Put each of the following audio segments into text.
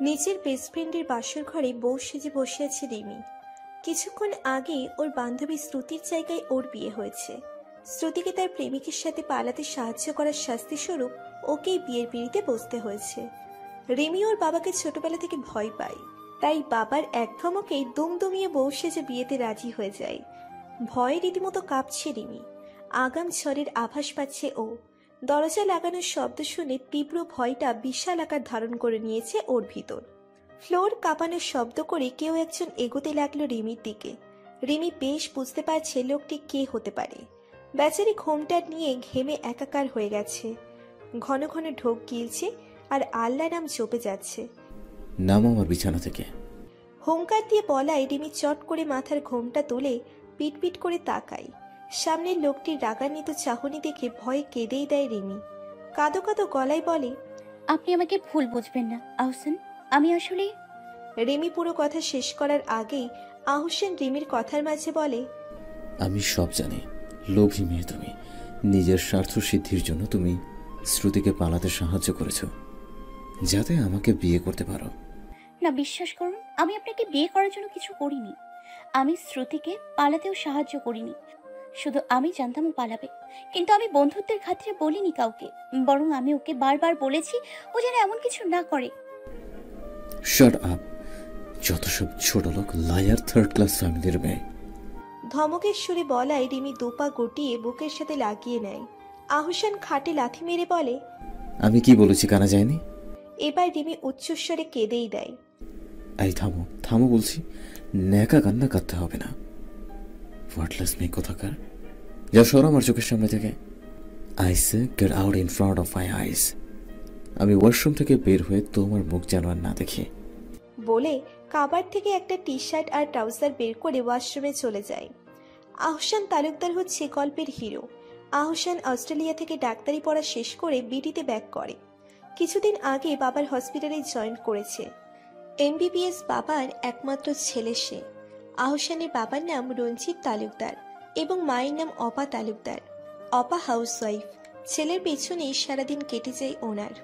নিজের বেস্ট ফ্রেন্ডের বাসর ঘরে বউ সেজে বসে আছে রিমি। কিছুক্ষণ আগে ওর বান্ধবী শ্রুতির জায়গায় ওর বিয়ে হয়েছে। শ্রুতিকে তার প্রেমিকের সাথে পালাতে সাহায্য করার শাস্তি স্বরূপ ওকেই বিয়ের পিঁড়িতে বসতে হয়েছে। রিমি ওর বাবাকে ছোটবেলা থেকে ভয় পায়, তাই বাবার এক ধমকেই দুমদুমিয়ে বউ সেজে বিয়েতে রাজি হয়ে যায়। ভয়ে রীতিমতো কাঁপছে রিমি। আগাম ঝড়ের আভাস পাচ্ছে ও। দরজা লাগানোর শব্দ শুনে তীব্র ভয়টা বিশাল আকার ধারণ করে নিয়েছে ওর ভিতর। ফ্লোর কাঁপানোর শব্দ করে কেউ একজন এগোতে লাগলো রিমির দিকে। রিমি বেশ বুঝতে পারছে লোকটি কে হতে পারে। বেচারি ঘোমটা নিয়ে ঘেমে একাকার হয়ে গেছে, ঘন ঘন ঢোক গিলছে আর আল্লাহ নাম চপে যাচ্ছে। নাম আমার বিছানা থেকে। হুঙ্কার দিয়ে বলায় রিমি চট করে মাথার ঘোমটা তুলে পিটপিট করে তাকায়। সামনের লোকটির রাগান্বিত চাহনি দেখে ভয়ে কেঁদেই দেয় রিমি। কাঁদো কাঁদো গলায় বলে, আপনি আমাকে ভুল বুঝবেন না আহসান, আমি আসলে। রিমি পুরো কথা শেষ করার আগেই আহসান রিমির কথার মাঝে বলে, আমি সব জানি। লোভী মেয়ে তুমি। নিজের স্বার্থ সিদ্ধির জন্য তুমি শ্রুতিকে পালাতে সাহায্য করেছো, যাতে আমাকে বিয়ে করতে পারো। না, বিশ্বাস করুন, আমি আপনাকে বিয়ে করার জন্য কিছু করিনি। আমি শ্রুতিকে পালাতেও সাহায্য করিনি। শুধু আমি জানতাম ও পালাবে, কিন্তু আমি বন্ধুত্বের খাতিরে বলিনি কাউকে। বরং আমি ওকে বারবার বলেছি ও যেন এমন কিছু না করে। Shut up! যত সব ছোট লোক, লায়ার, থার্ড ক্লাস ফ্যামিলির মেয়ে। ধমকের সুরে বলায় রিমি দুপা গটিয়ে বুকের সাথে লাগিয়ে নেয়। আহসান খাটে লাথি মেরে বলে, আমি কি বলেছি কানা যায়নি? এবার রিমি উচ্চস্বরে কেঁদেই দেয়। এই থামো থামো বলছি। ন্যাকা কান্না কাঁদতে হবে না। ওয়ার্ডলেস মেয়ে কোথাকার। যা সর আমার চোখের সামনে থেকে। I say get out in front of my eyes. আমি ওয়াশরুম থেকে বের হয়ে তোমার মুখ যেন আর না দেখি। বলে কাবার থেকে একটা টি শার্ট আর ট্রাউজার বের করে ওয়াশরুমে চলে যায়। আহসান তালুকদার হচ্ছে গল্পের হিরো। আহসান অস্ট্রেলিয়া থেকে ডাক্তারি পড়া শেষ করে বিডিতে ব্যাক করে। কিছুদিন আগে বাবার হসপিটালে জয়েন করেছে। এমবিবিএস বাবার একমাত্র ছেলে সে। আহসানের বাবার নাম রঞ্জিত তালুকদার এবং মায়ের নাম অপা তালুকদার। অপা হাউসওয়াইফ। ছেলের পেছনেই সারাদিন কেটে যায় ওনার।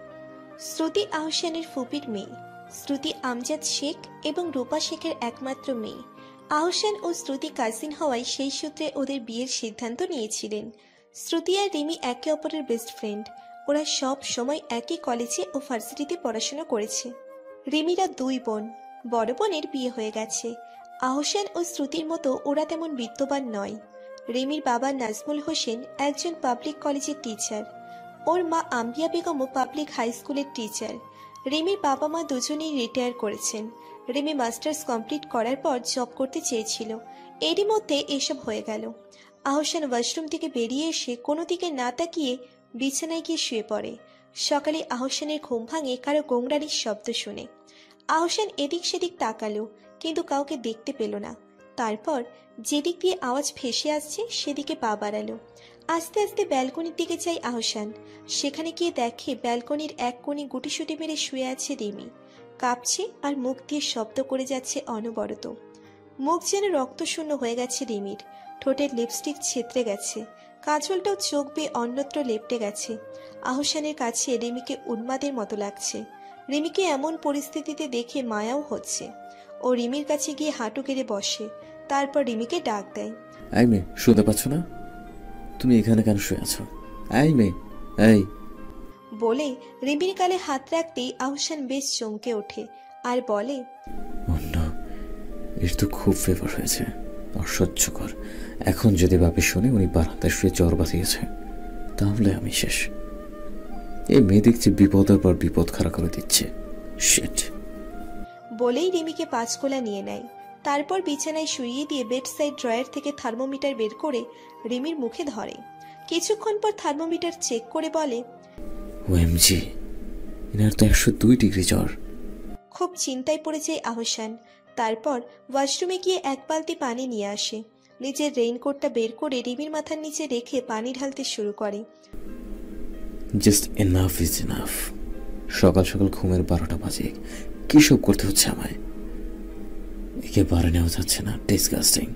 শ্রুতি আহসানের ফুপির মেয়ে। শ্রুতি আমজাদ শেখ এবং রূপা শেখের একমাত্র মেয়ে। আহসান ও শ্রুতি কাজিন হওয়ায় সেই সূত্রে ওদের বিয়ের সিদ্ধান্ত নিয়েছিলেন। শ্রুতি আর রিমি একে অপরের বেস্ট ফ্রেন্ড। ওরা সব সময় একই কলেজে ও ভার্সিটিতে পড়াশোনা করেছে। রিমিরা দুই বোন। বড় বোনের বিয়ে হয়ে গেছে। আহসান ও শ্রুতির মতো ওরা তেমন বিত্তবান নয়। রিমির বাবা নাজমুল হোসেন একজন পাবলিক কলেজের টিচার। ওর মা আম্বিয়া বেগমও পাবলিক হাই স্কুলের টিচার। রিমির বাবা মা দুজনেই রিটায়ার করেছেন। রিমি মাস্টার্স কমপ্লিট করার পর জব করতে চেয়েছিল। এরই মধ্যে এসব হয়ে গেল। আহসান ওয়াশরুম থেকে বেরিয়ে এসে কোনো দিকে না তাকিয়ে বিছানায় গিয়ে শুয়ে পড়ে। সকালে আহসানের ঘুম ভাঙে কারো গোংরানির শব্দ শুনে। আহসান এদিক সেদিক তাকালো, কিন্তু কাউকে দেখতে পেল না। তারপর যেদিক দিয়ে আওয়াজ ভেসে আসছে সেদিকে পা বাড়ালো। আস্তে আস্তে ব্যালকনির দিকে যায় আহসান। সেখানে গিয়ে দেখে ব্যালকনির এক কোণে গুটিসুটি মেরে শুয়ে আছে রিমি। কাঁপছে আর মুখ দিয়ে শব্দ করে যাচ্ছে অনবরত। মুখ যেন রক্তশূন্য হয়ে গেছে রিমির। ঠোঁটের লিপস্টিক ছেত্রে গেছে। কাজলটাও চোখ বেয়ে অন্যত্র লেপটে গেছে। আহসানের কাছে রিমিকে উন্মাদের মতো লাগছে। রিমিকে এমন পরিস্থিতিতে দেখে মায়াও হচ্ছে। ও রিমির কাছে গিয়ে হাঁটু গেড়ে বসে। তারপর রিমিকে ডাক দেয়, এই মেয়ে, শুনতে পাচ্ছ না? তুমি এখানে কেন শুয়ে আছো? এই মেয়ে, এই। বলে রিমির গালে হাত রাখতেই আহসান বেশ চমকে ওঠে আর বলে, অন্য এর তো খুব ফেভার হয়েছে। অসহ্যকর। এখন যদি বাপি শুনে উনি বারান্দায় শুয়ে জ্বর বাঁধিয়েছে, তাহলে আমি শেষ। এই মেয়ে দেখছি বিপদের পর বিপদ খাড়া করে দিচ্ছে। শিট। বলেই রিমিকে পাঁচকোলা নিয়ে নেয়। তারপর বিছানায় শুইয়ে দিয়ে বেড সাইড ড্রয়ার থেকে থার্মোমিটার বের করে রিমির মুখে ধরে। কিছুক্ষণ পর থার্মোমিটার চেক করে বলে, ওএমজি, এনার তো 102 ডিগ্রি জ্বর। খুব চিন্তায় পড়ে যায় আহসান। তারপর ওয়াশরুমে গিয়ে এক বালতি পানি নিয়ে আসে। নিজের রেইনকোটটা বের করে রিমির মাথার নিচে রেখে পানি ঢালতে শুরু করে। Just enough is enough. সকাল সকাল ঘুমের 12টা বাজে। কি সব করতে হচ্ছে আমায়? একে বারে নেওয়া যাচ্ছে না। ডিসগাস্টিং।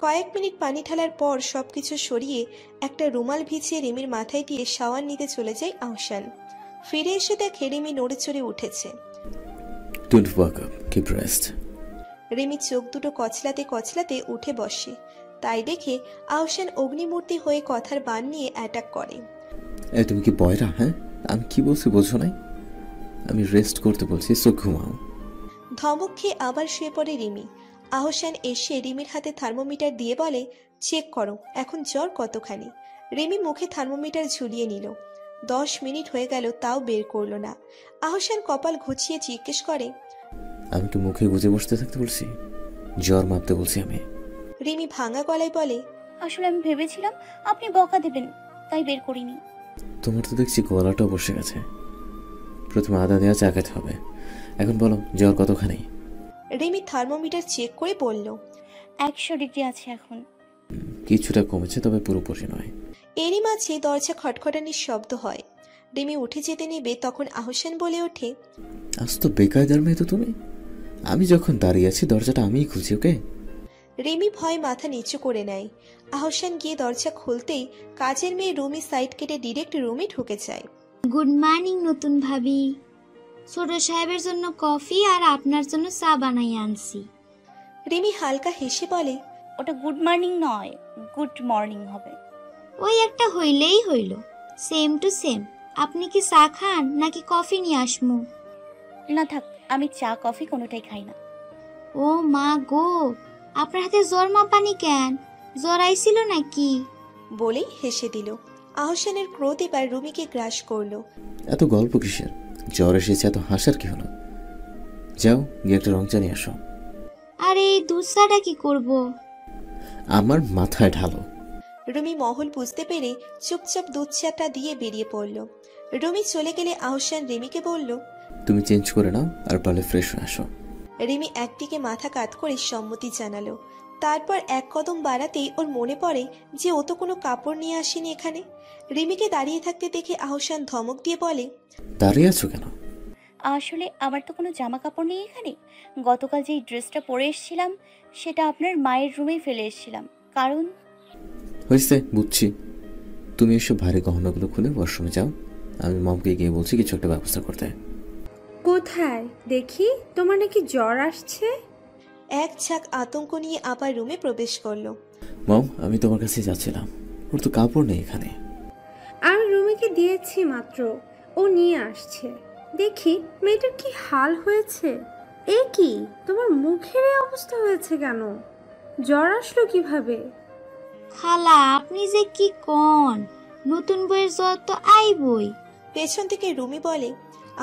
কয়েক মিনিট পানি ঢালার পর সবকিছু সরিয়ে একটা রুমাল ভিজিয়ে রিমির মাথায় দিয়ে শাওয়ার নিতে চলে যায় আহসান। ফিরে এসে দেখে রিমি নড়ে চড়ে উঠেছে। Don't wake up. Keep rest. Rimi চোখ দুটো কচলাতে কচলাতে উঠে বসে। তাই দেখে আহসান অগ্নিমূর্তি হয়ে কথার বান নিয়ে অ্যাটাক করে। তুমি কি বয়রা? হ্যাঁ, আমি কি বলছি বোঝো নাই? আমি রেস্ট করতে বলছি, সো ঘুমাও। ধমক খেয়ে আবার শুয়ে পড়ে রিমি। আহসান এসে রিমির হাতে থার্মোমিটার দিয়ে বলে, চেক করো এখন জ্বর কতখানি। রিমি মুখে থার্মোমিটার ঝুলিয়ে নিল। 10 মিনিট হয়ে গেল তাও বের করলো না। আহসান কপাল ঘুচিয়ে জিজ্ঞেস করে, আমি কি মুখে গুজে বসতে থাকতে বলছি? জ্বর মাপতে বলছি আমি। রিমি ভাঙা গলায় বলে, আসলে আমি ভেবেছিলাম আপনি বকা দেবেন, তাই বের করিনি। তোমার তো দেখছি গলাটাও বসে গেছে। প্রথমে আদা দেওয়া চা খেতে হবে। এখন বলো জ্বর কতখানি? রিমি থার্মোমিটার চেক করে বলল, 100 ডিগ্রি আছে এখন। কিছুটা কমেছে, তবে পুরোপুরি নয়। এরই মাঝে দরজা খটখটানির শব্দ হয়। রিমি উঠে যেতে নেবে তখন আহসান বলে ওঠে, আজ তো বেকায়দার মেয়ে তো তুমি। আমি যখন দাঁড়িয়ে আছি দরজাটা আমিই খুলছি, ওকে? রিমি ভয়ে মাথা নিচু করে নেয়। আহসান গিয়ে দরজা খুলতেই কাজের মেয়ে রুমি সাইড কেটে ডিরেক্ট রুমে ঢুকে যায়। গুড মর্নিং নতুন ভাবি। ছোট সাহেবের জন্য কফি আর আপনার জন্য চা বানাই আনছি। রিমি হালকা হেসে বলে, ওটা গুড মর্নিং নয়, গুড মর্নিং হবে। ওই একটা হইলেই হইল, সেম টু সেম। আপনি কি চা খান নাকি কফি নিয়ে আসমু? না থাক, আমি চা কফি কোনোটাই খাই না। ও মা গো, আপনার হাতে জ্বর মাপানি কেন? জ্বর আইছিল নাকি? বলেই হেসে দিল। আহসানের ক্রোধ এবার রুমিকে গ্রাস করলো। এত গল্প কিসের? জ্বর এসেছে, এত হাসার কি হলো? যাও গিয়ে একটা রং চা নিয়ে আসো। আরে এই দুধ চাটা কি করব? আমার মাথায় ঢালো। রুমি মহল বুঝতে পেরে চুপচাপ দুধ চাটা দিয়ে বেরিয়ে পড়ল। রুমি চলে গেলে আহসান রিমিকে বলল, তুমি চেঞ্জ করে নাও আর পারলে ফ্রেশ হয়ে আসো। রিমি একদিকে মাথা কাত করে সম্মতি জানালো। তারপর এক কদম বাড়াতেই ওর মনে পড়ে যে ও তো কোনো কাপড় নিয়ে আসেনি এখানে। রিমিকে দাঁড়িয়ে থাকতে দেখে আহসান ধমক দিয়ে বলে, দাঁড়িয়ে আছো কেন? আসলে আমার তো কোনো জামা কাপড় নেই এখানে। গতকাল যেই ড্রেসটা পরে এসেছিলাম সেটা আপনার মায়ের রুমেই ফেলে এসেছিলাম। কারণ হয়েছে, বুঝছি। তুমি এসব ভারী গহনাগুলো খুলে ওয়াশরুমে যাও। আমি মমকে গিয়ে বলছি কিছু একটা ব্যবস্থা করতে। কোথায় দেখি তোমার নাকি জ্বর আসছে? এক ঝাঁক আতঙ্ক নিয়ে আবার রুমে প্রবেশ করলো। মম, আমি তোমার কাছে যাচ্ছিলাম। ওর তো কাপড় নেই এখানে। আমি রুমিকে দিয়েছি মাত্র, ও নিয়ে আসছে। দেখি মেয়েটার কি হাল হয়েছে। এ কি, তোমার মুখের এই অবস্থা হয়েছে কেন? জ্বর আসলো কিভাবে? খালা আপনি যে কি কন, নতুন বইয়ের জ্বর তো আইবই। পেছন থেকে রুমি বলে।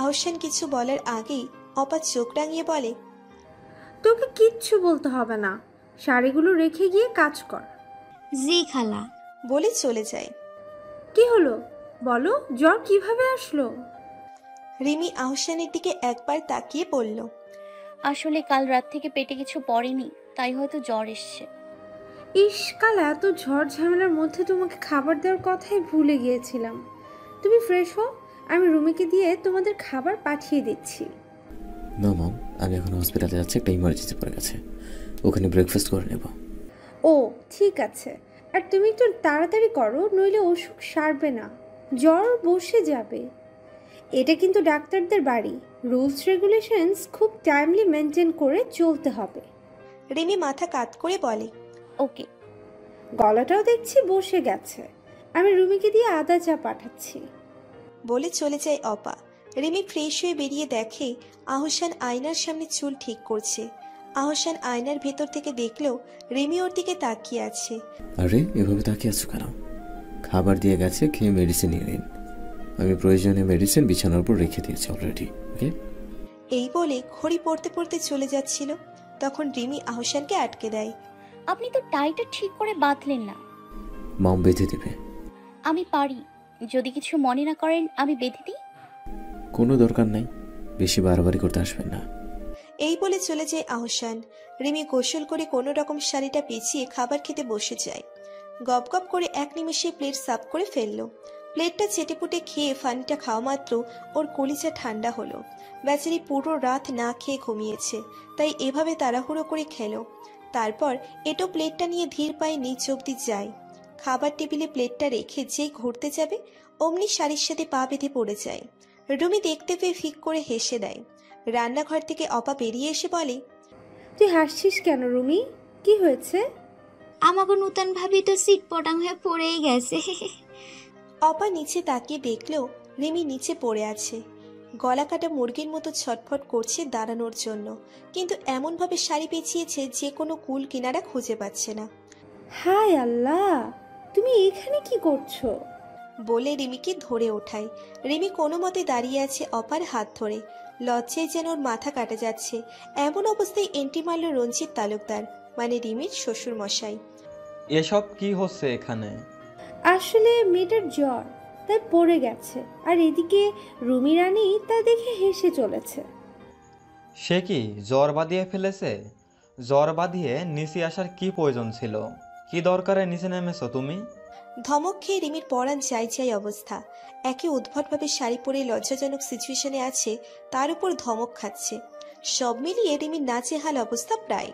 আহসান কিছু বলার আগেই অপা চোখ রাঙিয়ে বলে, তোকে কিচ্ছু বলতে হবে না, শাড়িগুলো রেখে গিয়ে কাজ কর। জি খালা। বলে চলে যায়। কি হলো বলো, জ্বর কিভাবে আসলো? রিমি আহসানের দিকে একবার তাকিয়ে বলল, আসলে কাল রাত থেকে পেটে কিছু পড়েনি, তাই হয়তো জ্বর এসছে। ইস, কাল এত ঝড় ঝামেলার মধ্যে তোমাকে খাবার দেওয়ার কথাই ভুলে গিয়েছিলাম। তুমি ফ্রেশ হও, আমি রুমিকে দিয়ে তোমাদের খাবার পাঠিয়ে দিচ্ছি। না মম, আমি এখন হসপিটালে যাচ্ছি, একটা ইমার্জেন্সি পড়ে গেছে। ওখানে ব্রেকফাস্ট করে নেব। ও ঠিক আছে, আর তুমি একটু তাড়াতাড়ি করো, নইলে অসুখ সারবে না, জ্বর বসে যাবে। এটা কিন্তু ডাক্তারদের বাড়ি, রুলস রেগুলেশনস খুব টাইমলি মেনটেন করে চলতে হবে। রিমি মাথা কাত করে বলে, ওকে। গলাটাও দেখছি বসে গেছে, আমি রুমিকে দিয়ে আদা চা পাঠাচ্ছি। বলে চলে যায় অপা। রিমি ফ্রেশ হয়ে বেরিয়ে দেখে আহসান আয়নার সামনে চুল ঠিক করছে। আহসান আয়নার ভেতর থেকে দেখলো রিমি ওর দিকে তাকিয়ে আছে। আরে এভাবে তাকিয়ে আছো কেন? খাবার দিয়ে গেছে, খেয়ে মেডিসিন নিয়ে নিন। আমি প্রয়োজনীয় মেডিসিন বিছানার উপর রেখে দিয়েছি অলরেডি, ওকে? এই বলে ঘড়ি পড়তে পড়তে চলে যাচ্ছিল, তখন রিমি আহসানকে আটকে দেয়। আপনি তো টাইটা ঠিক করে বাঁধলেন না। মম বেঁধে দেবে। আমি পারি, যদি কিছু মনে না করেন আমি বেঁধে দিই। কোনো দরকার নাই, বেশি বাড়াবাড়ি করতে আসবেন না। এই বলে চলে যায় আহসান। রিমি গোসল করে কোনো রকম শাড়িটা পেঁচিয়ে খাবার খেতে বসে যায়। গপ গপ করে এক নিমেষে প্লেট সাফ করে ফেললো। প্লেটটা চেটেপুটে খেয়ে ফানিটা খাওয়া মাত্র ওর কলিজা ঠান্ডা হলো। বেচারি পুরো রাত না খেয়ে ঘুমিয়েছে, তাই এভাবে তাড়াহুড়ো করে খেলো। তারপর এটো প্লেটটা নিয়ে ধীর পায়ে নিচ অব্দি যায়। খাবার টেবিলে প্লেটটা রেখে যেই ঘুরতে যাবে অমনি শাড়ির সাথে পা বেঁধে পড়ে যায়। রুমি দেখতে পেয়ে ফিক করে হেসে দেয়। রান্নাঘর থেকে অপা বেরিয়ে এসে বলে, তুই হাসছিস কেন রুমি? কি হয়েছে? আমাকে নূতন ভাবি তো সিট পটাং হয়ে পড়েই গেছে। অপা নিচে তাকিয়ে দেখলো রিমি নিচে পড়ে আছে। গলা কাটা মুরগির মতো ছটফট করছে দাঁড়ানোর জন্য, কিন্তু এমনভাবে শাড়ি পেঁচিয়েছে যে কোনো কুল কিনারা খুঁজে পাচ্ছে না। হায় আল্লাহ, তুমি এখানে কি করছো? বলে রিমিকে ধরে ওঠায়। রিমি কোনো মতে দাঁড়িয়ে আছে অপার হাত ধরে। লজ্জায় যেন ওর মাথা কাটা যাচ্ছে। এমন অবস্থায় এন্ট্রি মারল রঞ্জিত তালুকদার, মানে রিমির শ্বশুর মশাই। এসব কি হচ্ছে এখানে? আসলে মেয়েটার জ্বর, তাই পড়ে গেছে। আর এদিকে রুমি রানী তা দেখে হেসে চলেছে। সে কি জ্বর বাঁধিয়ে ফেলেছে? জ্বর বাঁধিয়ে নিচে আসার কি প্রয়োজন ছিল? কি দরকারে নিচে নেমেছো তুমি? ধমক খেয়ে রিমির পরাণ চাই চাই অবস্থা। একে উদ্ভটভাবে শাড়ি পরে লজ্জাজনক সিচুয়েশনে আছে, তার উপর ধমক খাচ্ছে। সব মিলিয়ে রিমির নাচেহাল অবস্থা প্রায়।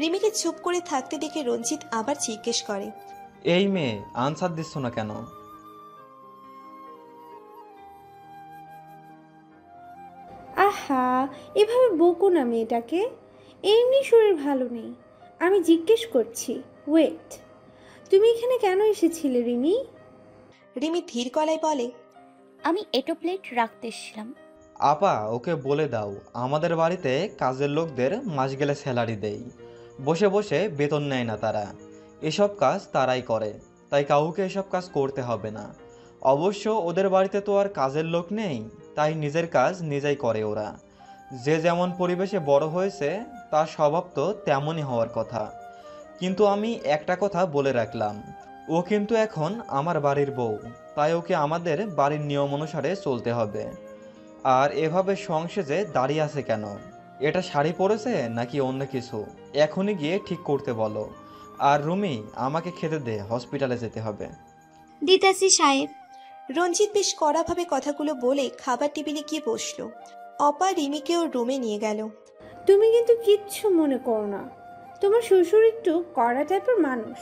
রিমিকে চুপ করে থাকতে দেখে রঞ্জিত আবার জিজ্ঞেস করে, এই মেয়ে, আনসার দিচ্ছ না কেন? আহা, এভাবে বকো না মেয়েটাকে, এমনি শরীর ভালো নেই। আমি জিজ্ঞেস করছি, ওয়েট, তুমি এখানে কেন এসেছিলে রিমি? রিমি ধীর গলায় বলে, আমি এটো প্লেট রাখতে এসেছিলাম। আপা, ওকে বলে দাও আমাদের বাড়িতে কাজের লোকদের মাস গেলে স্যালারি দেই, বসে বসে বেতন নেয় না তারা। এসব কাজ তারাই করে, তাই কাউকে এসব কাজ করতে হবে না। অবশ্য ওদের বাড়িতে তো আর কাজের লোক নেই, তাই নিজের কাজ নিজেই করে ওরা। যে যেমন পরিবেশে বড় হয়েছে তার স্বভাব তো তেমনই হওয়ার কথা। কিন্তু আমি একটা কথা বলে রাখলাম, ও কিন্তু এখন আমার বাড়ির বউ, তাই ওকে আমাদের বাড়ির নিয়ম অনুসারে চলতে হবে। আর এভাবে সংসেজে দাঁড়িয়ে আছে কেন? এটা শাড়ি পরেছে নাকি অন্য কিছু? এখনই গিয়ে ঠিক করতে বলো। আর রুমি, আমাকে খেতে দে, হসপিটালে যেতে হবে। দিতাসি সাহেব। রঞ্জিত বেশ কড়াভাবে কথাগুলো বলে খাবার টেবিলে গিয়ে বসলো। অপা রিমিকে ওর রুমে নিয়ে গেল। তুমি কিন্তু কিচ্ছু মনে করো না, তোমার শ্বশুর একটু কড়া টাইপের মানুষ,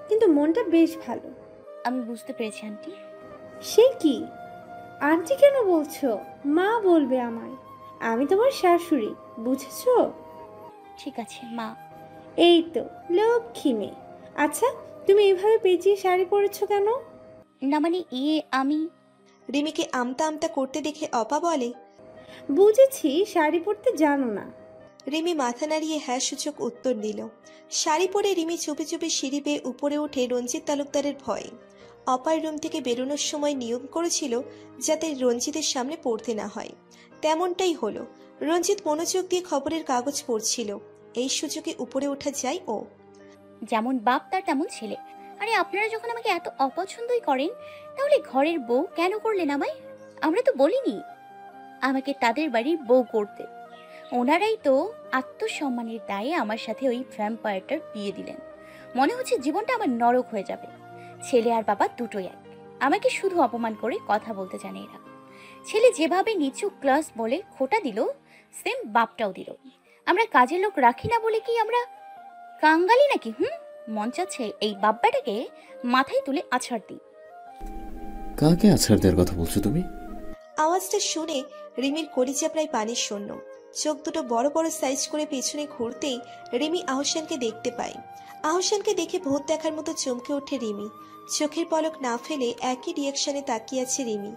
কিন্তু মনটা বেশ ভালো। আমি বুঝতে পেরেছি আন্টি। সে কি, আন্টি কেন বলছো? মা বলবে আমায়, আমি তোমার শাশুড়ি, বুঝেছো? ঠিক আছে মা। এই তো লক্ষ্মী মেয়ে। আচ্ছা, তুমি এভাবে পেঁচিয়ে শাড়ি পরেছো কেন? না মানে আমি রিমিকে আমতা আমতা করতে দেখে অপা বলে, বুঝেছি শাড়ি পরতে জানো না। রিমি মাথা নাড়িয়ে হ্যাঁ সূচক উত্তর দিল। শাড়ি পরে রিমি চুপি চুপি সিঁড়ি বেয়ে উপরে ওঠে রঞ্জিত তালুকদারের ভয়ে। অপার রুম থেকে বেরোনোর সময় নিয়ম করেছিল যাতে রঞ্জিতের সামনে পড়তে না হয়। তেমনটাই হলো। রঞ্জিত মনোযোগ দিয়ে খবরের কাগজ পড়ছিল। এই সুযোগে উপরে ওঠা যায় ও। যেমন বাপ তার তেমন ছেলে। আরে আপনারা যখন আমাকে এত অপছন্দই করেন, তাহলে ঘরের বউ কেন করলেন আমায়? আমরা তো বলিনি আমাকে তাদের বাড়ির বউ করতে। ওনারাই তো আত্মসম্মানের দায়ে আমার সাথে ওই ভ্যাম্পায়ারটার বিয়ে দিলেন। মনে হচ্ছে জীবনটা আমার নরক হয়ে যাবে। ছেলে আর বাবা দুটোই এক। আমাকে শুধু অপমান করে কথা বলতে জানে এরা। ছেলে যেভাবে নিচু ক্লাস বলে খোটা দিল, সেম বাপটাও দিল। আমরা কাজের লোক রাখি না বলে কি আমরা কাঙ্গালি নাকি? মন চাচ্ছে এই বাপ্পাটাকে মাথায় তুলে আছাড় দিই। কাকে আছাড় দেওয়ার কথা বলছো তুমি? আওয়াজটা শুনে রিমির কলিজা প্রায় পানির শূন্য। চোখ দুটো বড় বড় সাইজ করে পেছনে ঘুরতেই রিমি আহসানকে দেখতে পায়। আহসানকে দেখে ভূত দেখার মতো চমকে ওঠে রিমি। চোখের পলক না ফেলে একই রিয়াকশনে তাকিয়ে আছে রিমি।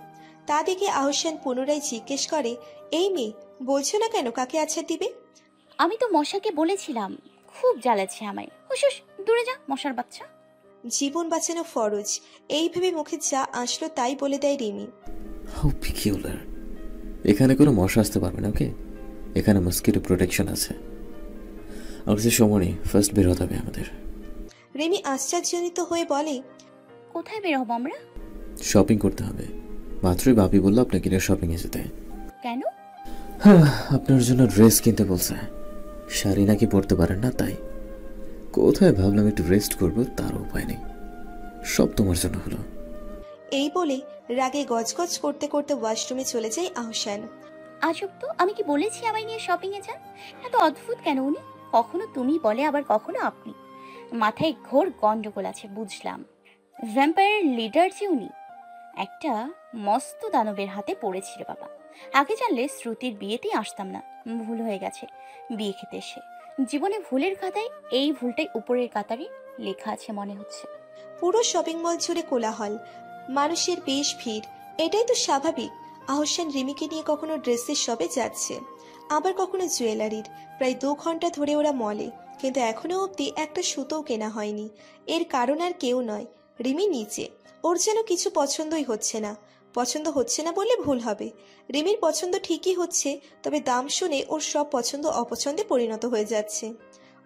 তা দেখে আহসান পুনরায় জিজ্ঞেস করে, এই মেয়ে, বলছো না কেন কাকে আছাড় দিবে? আমি তো মশাকে বলেছিলাম, খুব জ্বালাচ্ছে আমায়। হুস, দূরে যা মশার বাচ্চা। জীবন বাঁচানো ফরজ, এই ভেবে মুখে যা আসলো তাই বলে দেয় রিমি। How peculiar. এখানে কোনো মশা আসতে পারবে না, ওকে? এখানে মস্কিটো প্রোটেকশন আছে। আর কিছু সময় নেই, ফার্স্ট বের হতে হবে আমাদের। রিমি আশ্চর্যজনিত হয়ে বলে, কোথায় বের হবো আমরা? শপিং করতে হবে। মাত্রই বাপি বললো আপনাকে নিয়ে শপিংয়ে যেতে। কেন? হ্যাঁ, আপনার জন্য ড্রেস কিনতে বলছে। শাড়ি নাকি পরতে পারেন না, তাই কোথায় ভাবলাম একটু রেস্ট করবো, তার উপায় নেই। সব তোমার জন্য হলো। এই বলে রাগে গজগজ করতে করতে ওয়াশরুমে চলে যায় আহসান। আজব তো, আমি কি বলেছি আমায় নিয়ে শপিং এ যান? এত অদ্ভুত কেন উনি? কখনো তুমি বলে, আবার কখনো আপনি। মাথায় ঘোর গন্ডগোল আছে, বুঝলাম। ভ্যাম্পায়ার লিডার যে উনি, একটা মস্ত দানবের হাতে পড়েছিল বাবা। আগে জানলে শ্রুতির বিয়েতেই আসতাম না। ভুল হয়ে গেছে বিয়ে খেতে এসে। জীবনে ভুলের খাতায় এই ভুলটাই উপরের কাতারে লেখা আছে মনে হচ্ছে। পুরো শপিং মল জুড়ে কোলাহল, মানুষের বেশ ভিড়। এটাই তো স্বাভাবিক। আহসান রিমিকে নিয়ে কখনো ড্রেসের শপে যাচ্ছে, আবার কখনো জুয়েলারির। প্রায় 2 ঘন্টা ধরে ওরা মলে, কিন্তু এখনো অবধি একটা সুতোও কেনা হয়নি। এর কারণ আর কেউ নয়, রিমি নিচে। ওর যেন কিছু পছন্দই হচ্ছে না। পছন্দ হচ্ছে না বললে ভুল হবে, রিমির পছন্দ ঠিকই হচ্ছে, তবে দাম শুনে ওর সব পছন্দ অপছন্দে পরিণত হয়ে যাচ্ছে।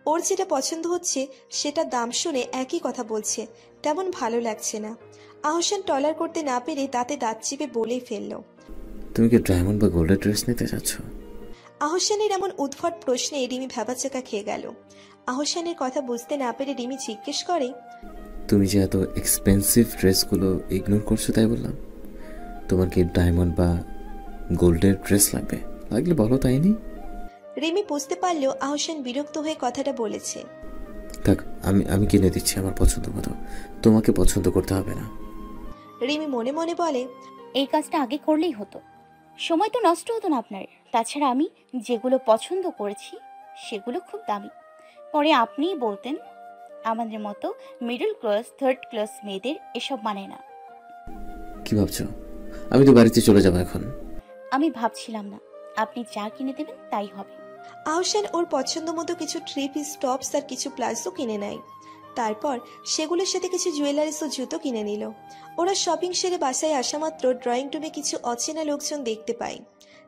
ওর যেটা পছন্দ হচ্ছে সেটা দাম শুনে একই কথা বলছে, তেমন ভালো লাগছে না। আহসান টলার করতে না পেরে দাঁতে দাঁত চিপে বলেই ফেলল, তুমি কি ডায়মন্ড বা গোল্ডের ড্রেস নিতে চাচ্ছ? আহসানের এমন উদ্ভট প্রশ্নে রিমি ভ্যাবাচাকা খেয়ে গেল। আহসানের কথা বুঝতে না পেরে রিমি জিজ্ঞেস করে, তুমি যে এত এক্সপেন্সিভ ড্রেসগুলো ইগনোর করছো তাই বললাম। তোমার কি ডায়মন্ড বা গোল্ডের ড্রেস লাগবে? লাগলে বলো, তাই নি? রিমি বুঝতে পারলো আহসান বিরক্ত হয়ে কথাটা বলেছে। থাক, আমি কিনে দিচ্ছি আমার পছন্দ মতো, তোমাকে পছন্দ করতে হবে না। রিমি মনে মনে বলে, এই কাজটা আগে করলেই হতো, সময় তো নষ্ট হতো না আপনার। তাছাড়া আমি যেগুলো পছন্দ করেছি সেগুলো খুব দামি। পরে আপনিই বলতেন আমাদের মতো মিডল ক্লাস থার্ড ক্লাস মেয়েদের এসব মানে না। কি ভাবছো? আমি তো বাড়িতে চলে যাবো এখন। আমি ভাবছিলাম না, আপনি যা কিনে দেবেন তাই হবে। আহসান ওর পছন্দ মতো কিছু 3 পিস টপস আর কিছু প্লাজো কিনে নেয়। তারপর সেগুলোর সাথে কিছু জুয়েলারিস ও জুতো কিনে নিল। ওরা শপিং সেরে বাসায় আসা মাত্র ড্রয়িং রুমে কিছু অচেনা লোকজন দেখতে পায়।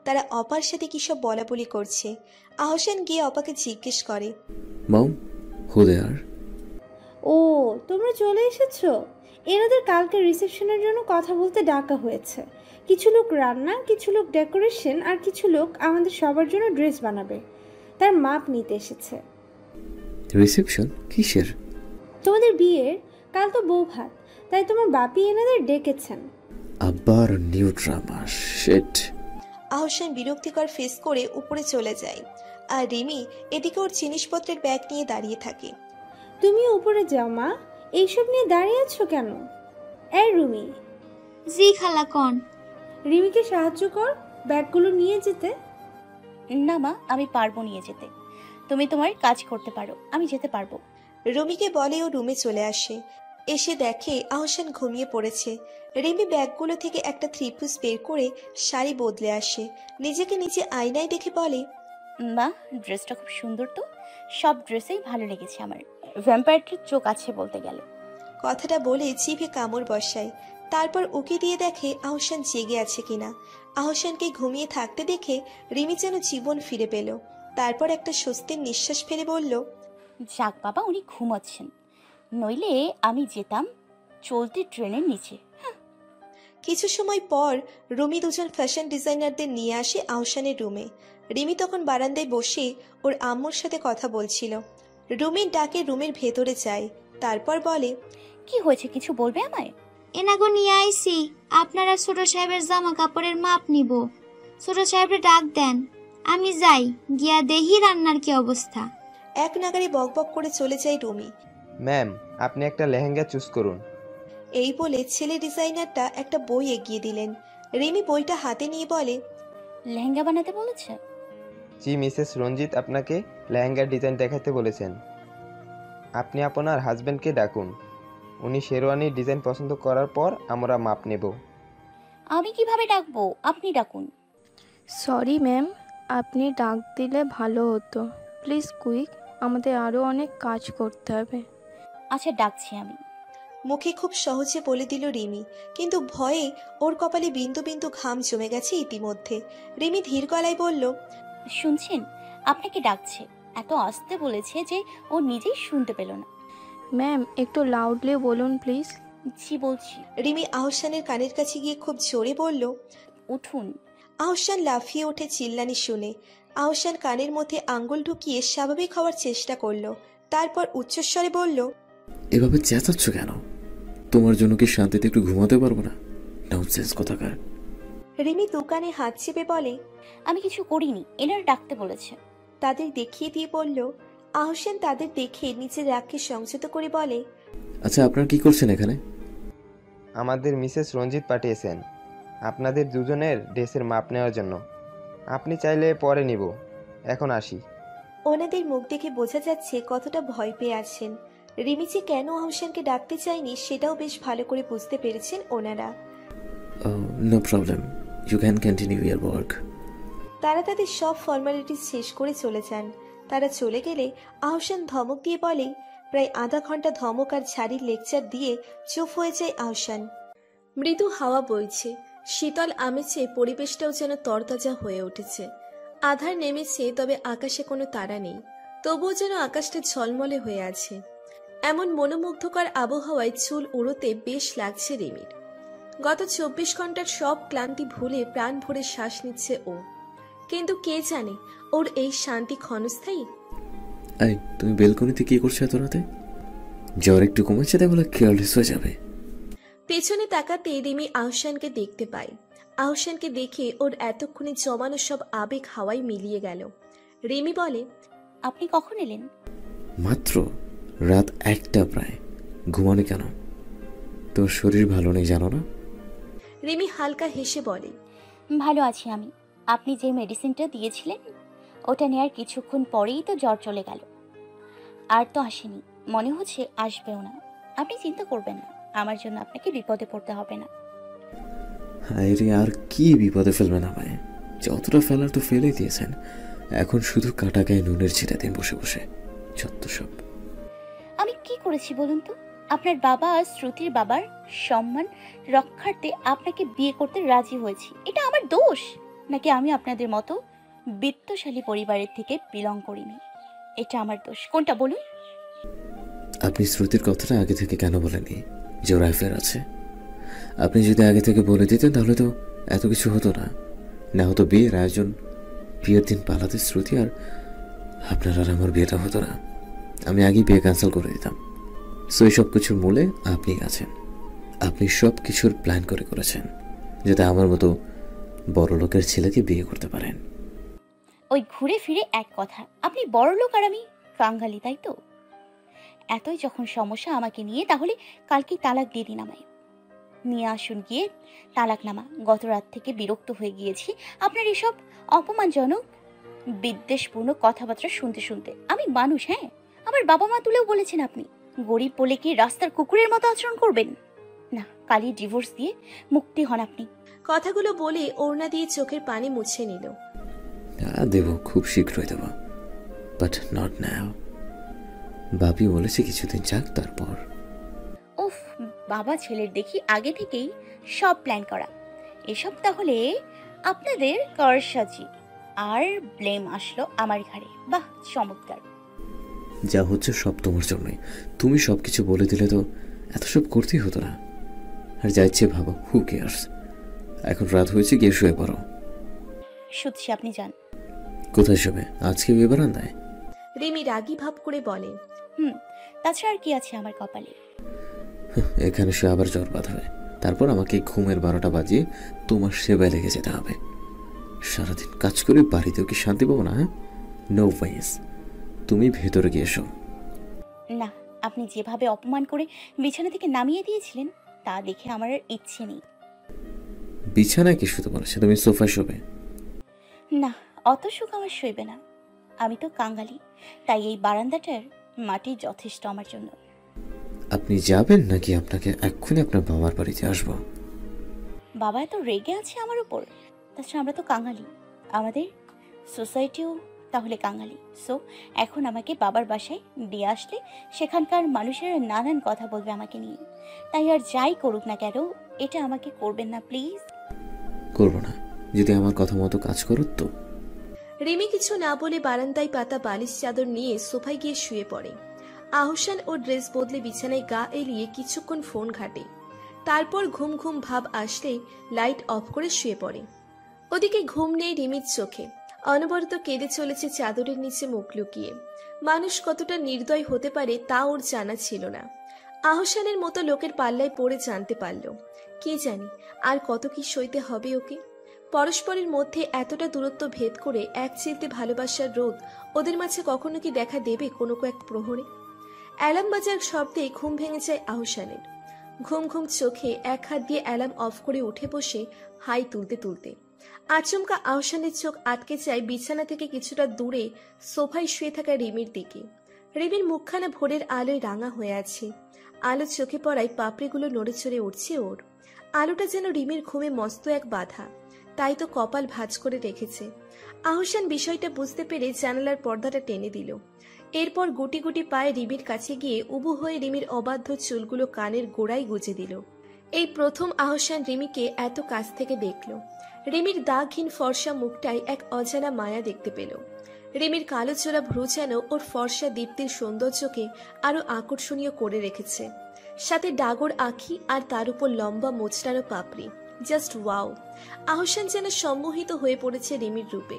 তারা অপার সাথে কি সব বলাবলি করছে। আহসান গিয়ে অপাকে জিজ্ঞেস করে, মম, হু দে আর? ও, তোমরা চলে এসেছো। এনাদের কালকে রিসেপশনের জন্য কথা বলতে ডাকা হয়েছে। কিছু লোক রান্না, কিছু লোক ডেকোরেশন, আর কিছু লোক আমাদের সবার জন্য ড্রেস বানাবে। তার মাপ নিতে এসেছে। রিসেপশন কিসের? তোমাদের বিয়ের। কাল তো বউ ভাত, তাই তোমার বাপি এনাদের ডেকেছেন। আবার নিউ ড্রামা, শিট। আহসান বিরক্তিকর ফেস করে উপরে চলে যায়, আর রিমি এদিকে ওর জিনিসপত্রের ব্যাগ নিয়ে দাঁড়িয়ে থাকে। তুমি উপরে যাও মা, এইসব নিয়ে দাঁড়িয়ে আছো কেন? এই রুমি, জি খালা কন। রিমিকে সাহায্য কর ব্যাগগুলো নিয়ে যেতে। না মা, আমি পারবো নিয়ে যেতে। তুমি তোমার কাজ করতে পারো, আমি যেতে পারবো। রুমিকে বলে ও রুমে চলে আসে। এসে দেখে আহসান ঘুমিয়ে পড়েছে। রিমি ব্যাগগুলো থেকে একটা 3 পিস বের করে শাড়ি বদলে আসে। নিজেকে নিচে আয়নায় দেখে বলে, মা, ড্রেসটা খুব সুন্দর তো। সব ড্রেসেই ভালো লেগেছে আমার। ভ্যাম্পায়ারটির চোখ আছে বলতে গেলে। কথাটা বলে জিভে কামড় বসায়। তারপর উকি দিয়ে দেখে আহসান জেগে আছে কিনা। আহসানকে ঘুমিয়ে থাকতে দেখে রিমি যেন জীবন ফিরে পেল। তারপর একটা স্বস্তির নিঃশ্বাস ফেলে বলল, যাক বাবা, উনি ঘুমাচ্ছেন, নইলে আমি যেতাম চলতি ট্রেনের নিচে। কিছু সময় পর রুমি দুজন ফ্যাশন ডিজাইনারদের নিয়ে আসে আহসানের রুমে। রিমি তখন বারান্দায় বসে ওর আম্মুর সাথে কথা বলছিল। রুমির ডাকে রুমের ভেতরে যায়, তারপর বলে, কি হয়েছে, কিছু বলবে আমায়? এনাগো নিয়ে আইসি, আপনারা ছোট সাহেবের জামা কাপড়ের মাপ নিব। ছোট সাহেবের ডাক দেন, আমি যাই গিয়া দেহি রান্নার কি অবস্থা। এক নাগারে বকবক করে চলে যায় রুমি। ম্যাম, আপনি একটা লেহেঙ্গা চুজ করুন। এই বলে ছেলে ডিজাইনারটা একটা বই এগিয়ে দিলেন। রিমি বইটা হাতে নিয়ে বলে, লেহেঙ্গা বানাতে বলেছে? জি মিসেস রঞ্জিত আপনাকে লেহেঙ্গার ডিজাইন দেখাতে বলেছেন। আপনি আপনার হাজবেন্ডকে ডাকুন, উনি শেরওয়ানির ডিজাইন পছন্দ করার পর আমরা মাপ নেব। আমি কিভাবে ডাকবো? আপনি ডাকুন। সরি ম্যাম, আপনি ডাক দিলে ভালো হতো। প্লিজ কুইক, আমাদের আরও অনেক কাজ করতে হবে। আচ্ছা, ডাকছি আমি। মুখে খুব সহজে বলে দিল রিমি, কিন্তু ভয়ে ওর কপালে বিন্দু বিন্দু ঘাম জমে গেছে ইতিমধ্যে। রিমি ধীর গলায় বলল, শুনছেন, আপনাকে ডাকছে। এত আস্তে বলেছে যে ও নিজেই শুনতে পেল না। ম্যাম, একটু লাউডলি বলুন প্লিজ। জি বলছি। রিমি আহসানের কানের কাছে গিয়ে খুব জোরে বলল, উঠুন। আহসান লাফিয়ে ওঠে চিল্লানি শুনে। আহসান কানের মধ্যে আঙ্গুল ঢুকিয়ে স্বাভাবিক হওয়ার চেষ্টা করলো। তারপর উচ্চস্বরে বলল, এভাবে চেঁচাচ্ছ কেন? তোমার জন্য কি শান্তিতে একটু ঘুমাতে পারবো না? ননসেন্স কথাকার। রিমি দোকানে হাত চেপে বলে, আমি কিছু করিনি, এনারা ডাকতে বলেছে। তাদের দেখিয়ে দিয়ে বলল। আহসান তাদের দেখে নিজের রাগকে সংযত করে বলে, আচ্ছা, আপনারা কি করছেন এখানে? আমাদের মিসেস রঞ্জিত পাঠিয়েছেন। আপনাদের দুজনের ড্রেসের মাপ নেওয়ার জন্য। আপনি চাইলে পরে নিব, এখন আসি। ওনাদের মুখ দেখে বোঝা যাচ্ছে কতটা ভয় পেয়ে আছেন। রিমি যে কেন আহসানকে ডাকতে চায়নি সেটাও বেশ ভালো করে বুঝতে পেরেছেন ওনারা। No problem, you can continue your work. তারা তাদের সব ফর্মালিটিস শেষ করে চলে যান। তারা চলে গেলে আহসান ধমক দিয়ে বলে, প্রায় আধা ঘন্টা ধমক আর ঝাড়ির লেকচার দিয়ে চুপ হয়ে যায় আহসান। মৃদু হাওয়া বইছে, শীতল আমেজে পরিবেশটাও যেন তরতাজা হয়ে উঠেছে। আধার নেমেছে, তবে আকাশে কোনো তারা নেই, তবুও যেন আকাশটা ঝলমলে হয়ে আছে। এমন মনোমুগ্ধকর আবহাওয়ায় চুল উড়োতে বেশ লাগছে রিমির। গত 24 ঘন্টার সব ক্লান্তি ভুলে প্রাণ ভরে শ্বাস নিচ্ছে ও। কিন্তু কে জানে ওর এই শান্তি ক্ষণস্থায়ী। এই, তুমি বেলকনিতে কি করছো এত রাতে? জ্বর একটু কমেছে তাই বলে কেয়ারলেস হয়ে যাবে? পেছনে তাকাতে রিমি আহসানকে দেখতে পায়। আহসানকে দেখে ওর এতক্ষণে জমানো সব আবেগ হাওয়ায় মিলিয়ে গেল। রিমি বলে, আপনি কখন এলেন? মাত্র রাত 1টা প্রায়। ঘুমানো কেন? তোর শরীর ভালো নেই জানো না? রিমি হালকা হেসে বলে, ভালো আছি আমি। আপনি যে মেডিসিনটা দিয়েছিলেন ওটা নেয়ার কিছুক্ষণ পরেই তো জ্বর চলে গেল। আর তো আসেনি, মনে হচ্ছে আসবেও না। আপনি চিন্তা করবেন না, আমার জন্য আপনাকে বিপদে পড়তে হবে না। হায় রে, আর কি বিপদে ফেলবেন আমায়? যতটা ফেলার তো ফেলে দিয়েছেন, এখন শুধু কাটা গায়ে নুনের ছিটা দিন বসে বসে। যত সব। আমি কি করেছি বলুন তো? আপনার বাবা আর শ্রুতির বাবার সম্মান রক্ষার্থে আপনাকে বিয়ে করতে রাজি হয়েছি, এটা আমার দোষ? নাকি আমি আপনাদের মতো বিত্তশালী পরিবারের থেকে বিলং করিনি, এটা আমার দোষ? কোনটা বলুন? আপনি শ্রুতির কথাটা আগে থেকে কেন বলেনি যে ওর অ্যাফেয়ার আছে? আপনি যদি আগে থেকে বলে দিতেন তাহলে তো এত কিছু হতো না। না হতো বিয়ের আয়োজন, বিয়ের দিন পালাতে শ্রুতি, আর আপনার আর আমার বিয়েটা হতো না। আমি আগেই বিয়ে ক্যান্সেল করে দিতাম। সো এই সব কিছুর মূলে আপনি আছেন। আপনি সব কিছুর প্ল্যান করে করেছেন যাতে আমার মতো বড় লোকের ছেলেকে বিয়ে করতে পারেন। ওই ঘুরে ফিরে এক কথা, আপনি বড় লোক আর আমি কাঙ্গালি, তাই তো? এতই যখন সমস্যা আমাকে নিয়ে, তাহলে কালকেই তালাক দিয়ে দিন আমায়। নিয়ে আসুন গিয়ে তালাকনামা। গত রাত থেকে বিরক্ত হয়ে গিয়েছি আপনার এসব অপমানজনক বিদ্বেষপূর্ণ কথাবার্তা শুনতে শুনতে। আমি মানুষ, হ্যাঁ, আমার বাবা মা তুলেও বলেছেন আপনি গরিব বলে কি রাস্তার কুকুরের মতো আচরণ করবেন? না, কালই ডিভোর্স দিয়ে মুক্তি হন আপনি। কথাগুলো বলে ওড়না দিয়ে চোখের পানি মুছে নিল। দেব, খুব শীঘ্রই দেব, বাট নট নাও। বাপি বলেছে কিছুদিন যাক, তারপর। উফ, বাবা ছেলের দেখি আগে থেকেই সব প্ল্যান করা। এসব তাহলে আপনাদের কারসাজি, আর ব্লেম আসলো আমার ঘাড়ে। বাহ, চমৎকার। যা হচ্ছে সব তোমার জন্যই। তুমি সব কিছু বলে দিলে তো এত সব করতেই হতো না। আর যা ইচ্ছে ভাবো, হু কেয়ার্স। এখন রাত হয়েছে, গিয়ে শুয়ে পড়ো। শুনছি, আপনি যান। কোথায় শোবে? আজকে বিয়ে বারান্দায়? রিমি রাগী ভাব করে বলে, তাছাড়া আর কি আছে আমার কপালে? এখানে সে আবার জ্বর বাঁধবে, তারপর আমাকে ঘুমের 12টা বাজিয়ে তোমার সেবায় লেগে যেতে হবে। সারাদিন কাজ করে বাড়িতেও কি শান্তি পাবো না? হ্যাঁ, নো ওয়েস। তুমি ভেতরে গিয়ে এসো। না, আপনি যেভাবে অপমান করে বিছানা থেকে নামিয়ে দিয়েছিলেন তা দেখে আমার আর ইচ্ছে নেই। বিছানায় কি শুতে বলেছে? তুমি সোফায় শোবে। না, অত সুখ আমার সইবে না। আমি তো কাঙ্গালি, তাই এই বারান্দাটার মাটি যথেষ্ট আমার জন্য। আপনি যাবেন নাকি আপনাকে এক্ষুনি আপনার বাবার বাড়িতে আসবো? বাবা এত রেগে আছে আমার উপর। তাছাড়া আমরা তো কাঙ্গালি, আমাদের সোসাইটিও তাহলে কাঙ্গালি। সো এখন আমাকে বাবার বাসায় দিয়ে আসলে সেখানকার মানুষেরা নানান কথা বলবে আমাকে নিয়ে। তাই আর যাই করুক না কেন, এটা আমাকে করবেন না প্লিজ। করবো না যদি আমার কথা মতো কাজ করো তো। রিমি কিছু না বলে বারান্দায় পাতা বালিশ চাদর নিয়ে সোফায় গিয়ে শুয়ে পড়ে। আহসান ও ড্রেস বদলে বিছানায় গা এলিয়ে কিছুক্ষণ ফোন ঘাটে। তারপর ঘুম ঘুম ভাব আসলে লাইট অফ করে শুয়ে পড়ে। ওদিকে ঘুম নেই রিমির চোখে, অনবরত কেঁদে চলেছে চাদরের নিচে মুখ লুকিয়ে। মানুষ কতটা নির্দয় হতে পারে তা ওর জানা ছিল না। আহসানের মতো লোকের পাল্লায় পড়ে জানতে পারল। কে জানি আর কত কি সইতে হবে ওকে। পরস্পরের মধ্যে এতটা দূরত্ব ভেদ করে এক চিলতে ভালোবাসার রোদ ওদের মাঝে কখনো কি দেখা দেবে কোনো এক প্রহরে? অ্যালার্ম বাজার শব্দে ঘুম ভেঙে যায় আহসানের। ঘুম ঘুম চোখে এক হাত দিয়ে অ্যালার্ম অফ করে উঠে বসে হাই তুলতে তুলতে আচমকা আহসানের চোখ আটকে যায় বিছানা থেকে কিছুটা দূরে সোফায় শুয়ে থাকা রিমির দিকে। রিমির মুখখানা ভোরের আলোয় রাঙা হয়ে আছে। আলো চোখে পড়ায় পাপড়িগুলো নড়ে চড়ে উঠছে ওর। আলোটা যেন রিমির ঘুমে মস্ত এক বাধা, তাই তো কপাল ভাঁজ করে রেখেছে। আহসান বিষয়টা বুঝতে পেরে জানালার পর্দাটা টেনে দিল। এরপর গুটি গুটি পায়ে রিমির কাছে গিয়ে উবু হয়ে রিমির অবাধ্য চুলগুলো কানের গোড়ায় গুজে দিল। এই প্রথম আহসান রিমিকে এত কাছ থেকে দেখল। রিমির দাগহীন ফর্সা মুখটায় এক অজানা মায়া দেখতে পেল। রিমির কালো চোরা ভ্রু যেন ওর ফর্সা দীপ্তির সৌন্দর্যকে আরো আকর্ষণীয় করে রেখেছে। সাথে ডাগর আঁখি আর তার উপর লম্বা মোচড়ানো পাপড়ি, জাস্ট ওয়াও। আহসান যেন সম্মোহিত হয়ে পড়েছে রিমির রূপে।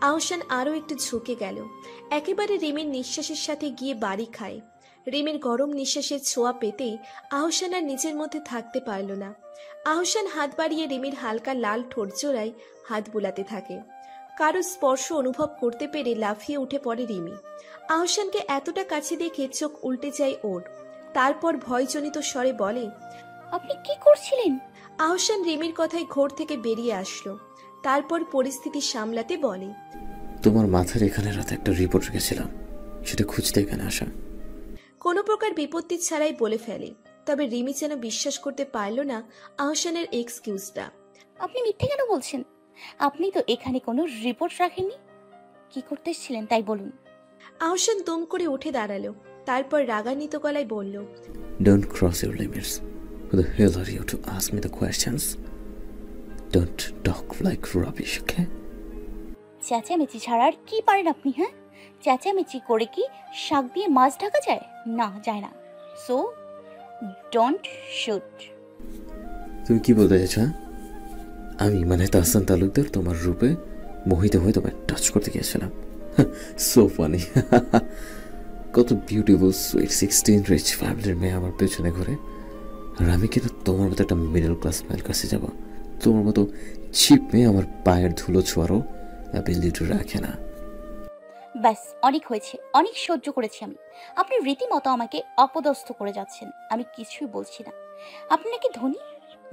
আহসান আরো একটু ঝুঁকে গেল, একেবারে রিমির নিঃশ্বাসের সাথে গিয়ে বাড়ি খায়। রিমির গরম নিঃশ্বাসের ছোঁয়া পেতেই আহসান আর নিজের মধ্যে থাকতে পারল না। আহসান হাত বাড়িয়ে রিমির হালকা লাল ঠোঁট জোড়ায় হাত বুলাতে থাকে। কারো স্পর্শ অনুভব করতে পেরে লাফিয়ে উঠে পড়ে রিমি। আহসানকে এতটা কাছে দেখে চোখ উল্টে যায় ওর। তারপর ভয়জনিত স্বরে বলে, আপনি কি করছিলেন? আহসান রিমির কথায় ঘোর থেকে বেরিয়ে আসলো। তারপর পরিস্থিতি সামলাতে বলে, তোমার মাথার এখানে রাতে একটা রিপোর্ট রেখেছিলাম, সেটা খুঁজতে এখানে আসা। কোনো প্রকার বিপত্তি ছাড়াই বলে ফেলে। তবে রিমি যেন বিশ্বাস করতে পারল না আহসানের এক্সকিউজটা। আপনি মিথ্যে কেন বলছেন? আপনি তো এখানে কোনো রিপোর্ট রাখেননি। কি করতে এসেছিলেন তাই বলুন। আহসান দুম করে উঠে দাঁড়ালো। তারপর রাগান্বিত গলায় বলল, Don't cross your limits. Who the hell are you to ask me the questions? Don't talk like rubbish, okay? চেঁচামেচি ছাড়া আর কি পারেন আপনি? হ্যাঁ, চেঁচামেচি করে কি শাক দিয়ে মাছ ঢাকা যায়? না, যায় না। So don't shoot. তুমি কি বলতে চাইছ? আমি মানে তাহসান তালুকদার তোমার রূপে মোহিত হয়ে তোমায় টাচ করতে গিয়েছিলাম। So funny. কত বিউটিফুল সুইট 16 রিচ ফ্যামিলির মেয়ে আমার পেছনে ঘুরে, আর আমি কিন্তু তোমার মতো একটা মিডল ক্লাস মেয়ের কাছে যাব? তোমার মতো চিপ মেয়ে আমার পায়ের ধুলো ছোঁয়ারও অ্যাবিলিটি রাখে না। ব্যাস, অনেক হয়েছে, অনেক সহ্য করেছি আমি। আপনি রীতিমতো আমাকে অপদস্থ করে যাচ্ছেন। আমি কিছুই বলছি না। আপনি নাকি ধনী,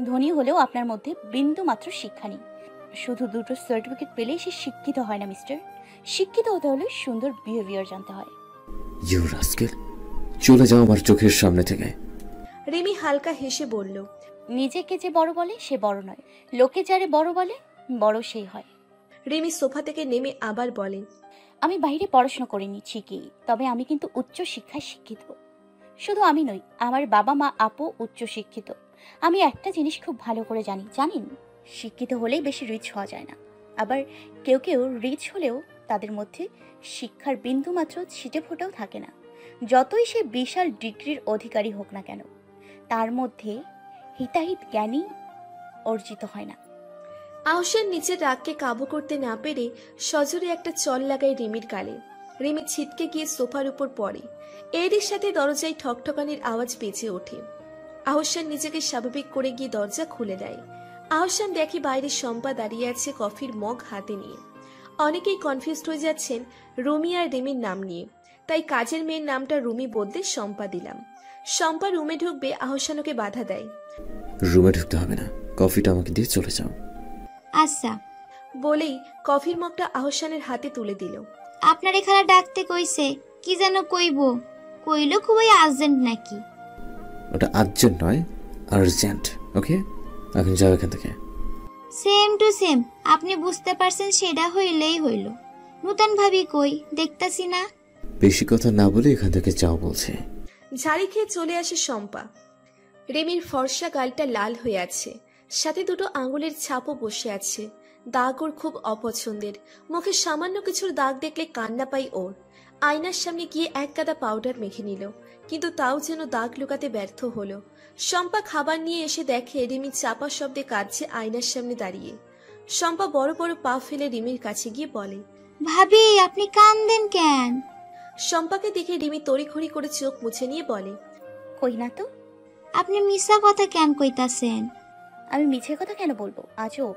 ধনী হলেও আপনার মধ্যে বিন্দু মাত্র শিক্ষা নেই। শুধু দুটো সার্টিফিকেট পেলেই সে শিক্ষিত হয় না মিস্টার। শিক্ষিত হতে হলে সুন্দর বিহেভিয়ার জানতে হয়। ইউ রাস্কেল, চলে যাও আমার চোখের সামনে থেকে। রিমি হালকা হেসে বলল, নিজেকে যে বড় বলে সে বড় নয়, লোকে যারে বড় বলে বড় সেই হয়। রিমি সোফা থেকে নেমে আবার বলে, আমি বাইরে পড়াশোনা করিনি ঠিকই, তবে আমি কিন্তু উচ্চ শিক্ষায় শিক্ষিত। শুধু আমি নই, আমার বাবা মা আপু উচ্চ শিক্ষিত। আমি একটা জিনিস খুব ভালো করে জানি, জানেন, শিক্ষিত হলেই বেশি রিচ হওয়া যায় না। আবার কেউ কেউ রিচ হলেও তাদের মধ্যে শিক্ষার বিন্দু মাত্র ছিটে ফোটাও থাকে না। যতই সে বিশাল ডিগ্রির অধিকারী হোক না কেন, তার মধ্যে হিতাহিত জ্ঞানই অর্জিত হয় না। আহসান নিচের রাগকে কাবু করতে না পেরে সজোরে একটা চল লাগায় রিমির গালে। রিমি ছিটকে গিয়ে সোফার উপর পড়ে। এরই সাথে দরজায় ঠকঠকানির আওয়াজ বেজে ওঠে। আহসান নিজেকে স্বাভাবিক করে গিয়ে দরজা খুলে দেয়। আহসান দেখে বাইরে শম্পা দাঁড়িয়ে আছে কফির মগ হাতে নিয়ে। অনেকেই কনফিউজড হয়ে যাচ্ছেন রুমি আর রিমির নাম নিয়ে, তাই কাজের মেয়ের নামটা রুমি বদলে শম্পা দিলাম। শম্পা রুমে ঢুকবে, আহসানকে বাধা দেয়। রুমে ঢুকতে হবে না, কফিটা আমাকে দিয়ে চলে যাও। আচ্ছা বলেই কফির মগটা আহসানের হাতে তুলে দিল। আপনার এখানে ডাকতে কইছে, কি যেন কইব, কইলো খুবই আর্জেন্ট নাকি? ওটা আর্জেন্ট নয়, আর্জেন্ট। ওকে, এখন যাও এখান থেকে। সেম টু সেম, আপনি বুঝতে পারছেন সেটা হইলেই হইল। নূতন ভাবি কই দেখতাছি না। বেশি কথা না বলে এখান থেকে যাও বলছে। ঝাড়ি খেয়ে চলে আসে শম্পা। রিমির ফর্সা গালটা লাল হয়ে আছে, সাথে দুটো আঙুলের ছাপও বসে আছে। দাগ ওর খুব অপছন্দের। মুখে সামান্য কিছুর দাগ দেখলে কান্না পাই ওর। আয়নার সামনে গিয়ে এক গাদা পাউডার মেখে নিল, কিন্তু তাও যেন দাগ লুকাতে ব্যর্থ হলো। শম্পা খাবার নিয়ে এসে দেখে রিমি চাপা শব্দে কাঁদছে আয়নার সামনে দাঁড়িয়ে। শম্পা বড় বড় পা ফেলে রিমির কাছে গিয়ে বলে, ভাবি আপনি কান্দেন কেন? শম্পাকে দেখে রিমি তড়িঘড়ি করে চোখ মুছে নিয়ে বলে, কই না তো। আপনি মিছা কথা কেন কইতাছেন? আমি মিছে কথা কেন বলবো আজও?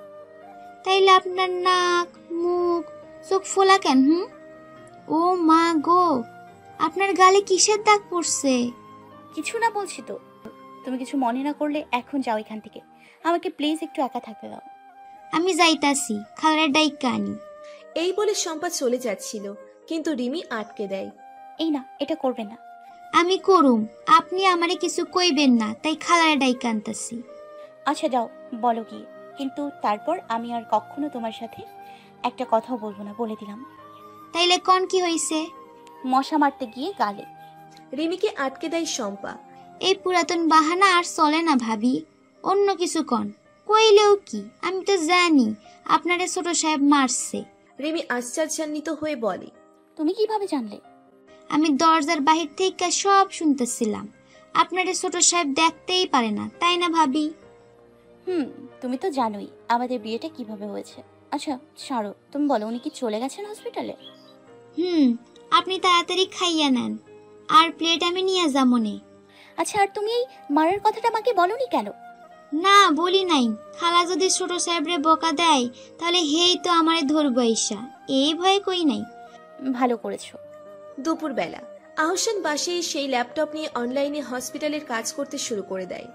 তাইলে আপনার নাক মুখ চোখ ফোলা কেন? ও মা গো, আপনার গালে কিসের দাগ পড়ছে? কিছু না বলছি তো। তুমি কিছু মনে না করলে এখন যাও এখান থেকে। আমাকে প্লিজ একটু একা থাকতে দাও। আমি যাইতাছি, খালার ডাইকা আনি। এই বলে শম্পা চলে যাচ্ছিল, কিন্তু রিমি আটকে দেয়। এই না, এটা করবে না। আমি করুম, আপনি আমারে কিছু কইবেন না, তাই খালার ডাইকা আনতাছি। আচ্ছা যাও, বলো গিয়ে। কিন্তু তারপর আমি আর কখনো তোমার সাথে একটা কথাও বলবো না, বলে দিলাম। তাইলে কন কি হইছে? মশা মারতে গিয়ে গালে। রিমিকে আটকে দেয় শম্পা। এই পুরাতন বাহানা আর চলে না ভাবি, অন্য কিছু কন। কইলেও কি, আমি তো জানি আপনারে ছোট সাহেব মারছে। রিমি আশ্চর্যান্বিত হয়ে বলে, তুমি কিভাবে জানলে? আমি দরজার বাহির থেকে সব শুনতেছিলাম। আপনারে ছোট সাহেব দেখতেই পারে না, তাই না ভাবি? তুমি তো জানোই আমাদের বিয়েটা কিভাবে হয়েছে। আচ্ছা ছাড়ো, তুমি বলো, উনি কি চলে গেছেন হসপিটালে? আপনি তাড়াতাড়ি খাইয়া নেন, আর প্লেট আমি নিয়ে যামনে। আচ্ছা, আর তুমি এই মারার কথাটা আমাকে বলনি কেন? না বলি নাই, খালা যদি ছোট সাহেবরে বকা দেয় তাহলে হেই তো আমারে ধরবো আইসা, এই ভয় কই নাই। ভালো করেছো। দুপুরবেলা আহসান বাসে সেই ল্যাপটপ নিয়ে অনলাইনে হসপিটালের কাজ করতে শুরু করে দেয়।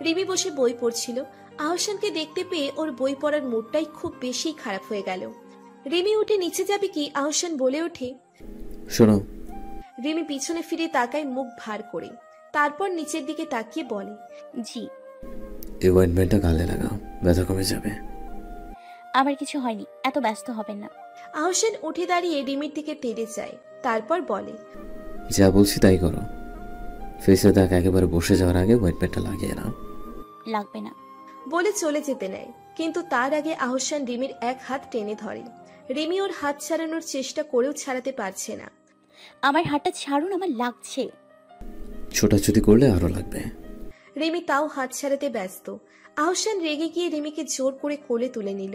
রিমি বসে বই পড়ছিল। আহসানকে দেখতে পেয়ে ওর বই পড়ার মুডটাই খুব বেশি খারাপ হয়ে গেল। রিমি উঠে নিচে যাবে কি আহসান বলে ওঠে, শোনো। রিমি পিছনে ফিরে তাকায় মুখ ভার করে, তারপর নিচের দিকে তাকিয়ে বলে, জি। এই অয়েন্টমেন্টটা গালে লাগাও, ব্যথা কমে যাবে। আমার কিছু হয়নি, এত ব্যস্ত হবেন না। আহসান উঠে দাঁড়িয়ে রিমির দিকে তেড়ে যায়, তারপর বলে, যা বলছি তাই করো। ফেসের দাগ একেবারে বসে যাওয়ার আগে অয়েন্টমেন্টটা লাগিয়ে নাও। লাগবে না বলে চলে যেতে নেয়, কিন্তু তার আগে আহসান রিমির এক হাত টেনে ধরে। রিমি ওর হাত ছাড়ানোর চেষ্টা করেও ছাড়াতে পারছে না। আমার হাতটা ছাড়ুন, আমার লাগছে। ছোটাছুটি করলে আরো লাগবে। রিমি তাও হাত ছাড়াতে ব্যস্ত। আহসান রেগে গিয়ে রিমিকে জোর করে কোলে তুলে নিল।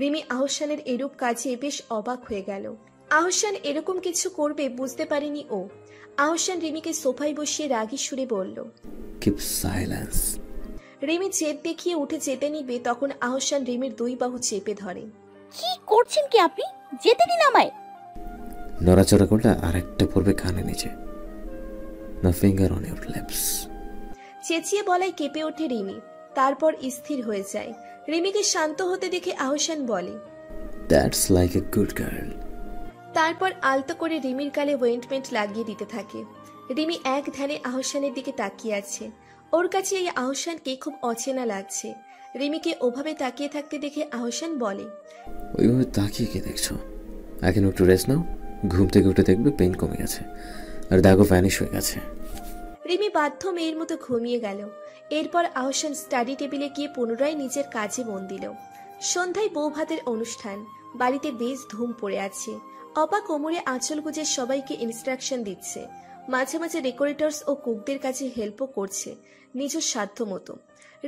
রিমি আহসানের এরূপ কাজে বেশ অবাক হয়ে গেল। আহসান এরকম কিছু করবে বুঝতে পারেনি ও। আহসান রিমিকে সোফায় বসিয়ে রাগী সুরে বলল, কিপ সাইলেন্স। রিমি জেদ দেখিয়ে উঠে যেতে নিবে, তখন আহসান রিমির দুই বাহু চেপে ধরে। কি করছেন কি আপনি? যেতে দিন আমায়। নড়াচড়া করলে আরেকটা পড়বে কানে নিচে। না ফিঙ্গার অন ইউর লিপস। চেঁচিয়ে বলায় কেঁপে ওঠে রিমি, তারপর স্থির হয়ে যায়। রিমিকে শান্ত হতে দেখে আহসান বলে, that's like a good girl. তারপর আলতো করে রিমির গালে অয়েন্টমেন্ট লাগিয়ে দিতে থাকে। রিমি এক ধ্যানে আহসানের দিকে তাকিয়ে আছে। ওর কাছে এই আহসানকে খুব অচেনা লাগছে। রিমিকে ওভাবে তাকিয়ে থাকতে দেখে আহসান বলে, ওইভাবে তাকিয়ে কে দেখছো? এখন একটু রেস্ট নাও, ঘুম থেকে উঠে দেখবে পেইন কমে গেছে আর দাগও ভ্যানিশ হয়ে গেছে। রিমি বাধ্য মেয়ের মতো ঘুমিয়ে গেল। এরপর আহসান স্টাডি টেবিলে গিয়ে পুনরায় নিজের কাজে মন দিল। সন্ধ্যায় বউ ভাতের অনুষ্ঠান। বাড়িতে বেশ ধুম পড়ে আছে। অপা কোমরে আঁচল গুজে সবাইকে ইনস্ট্রাকশন দিচ্ছে। মাঝে মাঝে ডেকোরেটরস ও কুকদের কাছে হেল্পও করছে নিজের সাধ্য মতো।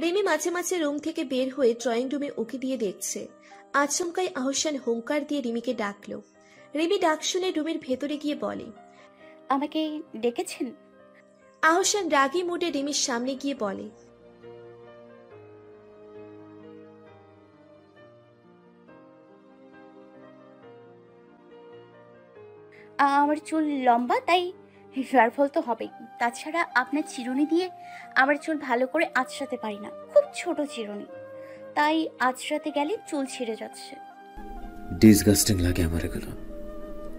রিমি মাঝে মাঝে রুম থেকে বের হয়ে ড্রয়িং রুমে উকি দিয়ে দেখছে। আচমকাই আহসান হুঙ্কার দিয়ে রিমিকে ডাকলো। রিমি ডাক শুনে রুমের ভেতরে গিয়ে বলে, আমাকে ডেকেছেন? আহসান রাগী মুডে রিমির সামনে গিয়ে বলে, আমার চুল লম্বা, তাই হেয়ার ফল তো হবেই। তাছাড়া আপনার চিরুনি দিয়ে আমার চুল ভালো করে আঁচড়াতে পারি না, খুব ছোট চিরুনি, তাই আঁচড়াতে গেলে চুল ছিঁড়ে যাচ্ছে। ডিসগাস্টিং লাগে আমার এগুলো।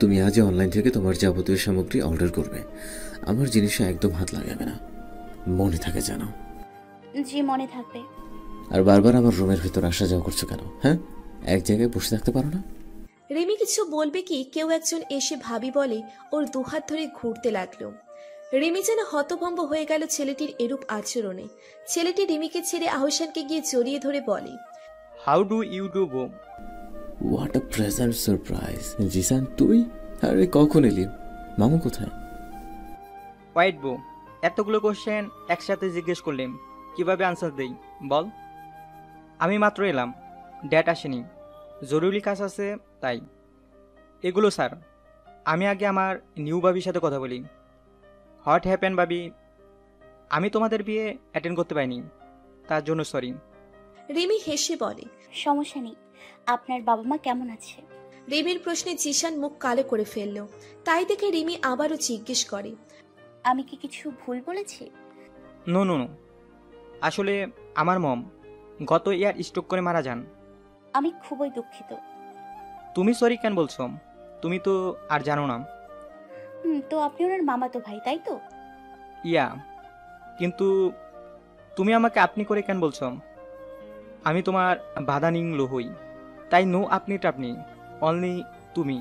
তুমি আজই অনলাইন থেকে তোমার যাবতীয় সামগ্রী অর্ডার করবে। আমার জিনিসে একদম হাত লাগাবে না, মনে থাকে জানো? জি, মনে থাকবে। আর বারবার আমার রুমের ভিতর আসা যাওয়া করছো কেন? হ্যাঁ, এক জায়গায় বসে থাকতে পারো না? রিমি কিছু বলবে কি কেউ একজন এসে ভাবি বলে ওর দুহাত ধরে ঘুরতে লাগলো। রিমি যেন হতভম্ব হয়ে গেল ছেলেটির এরূপ আচরণে। ছেলেটি রিমিকে ছেড়ে আহসানকে গিয়ে জড়িয়ে ধরে বলে, হাউ ডু ইউ ডু বো? What a present surprise. Zishan তুই? আরে কখন এলি? মামু কোথায়? হোয়াইট বো, এতগুলো কোশ্চেন একসাথে জিজ্ঞেস করলেন, কিভাবে আনসার দেই বল? আমি মাত্র এলাম, ড্যাড আসেনি, জরুরি কাজ আছে তাই। এগুলো স্যার, আমি আগে আমার নিউ বাবির সাথে কথা বলি। হোয়াট হ্যাপেন বাবি? আমি তোমাদের বিয়ে অ্যাটেন্ড করতে পারিনি, তার জন্য সরি। রিমি হেসে বলে, সমস্যা নেই। আপনার বাবা মা কেমন আছে? রিমির প্রশ্নে জিসান মুখ কালো করে ফেলল। তাই দেখে রিমি আবারও জিজ্ঞেস করে, আমি কি কিছু ভুল বলেছি? নো নো নো, আসলে আমার মম গত ইয়ার স্ট্রোক করে মারা যান। আমি খুবই দুঃখিত। তুমি সরি কেন বলছো? তুমি তো আর জানো না। তো আপনি ওনার মামাতো ভাই, তাই তো? ইয়া, কিন্তু তুমি আমাকে আপনি করে কেন বলছো? আমি তোমার বাদানিং লোহই, তাই নো আপনি টাপনি, অনলি তুমি।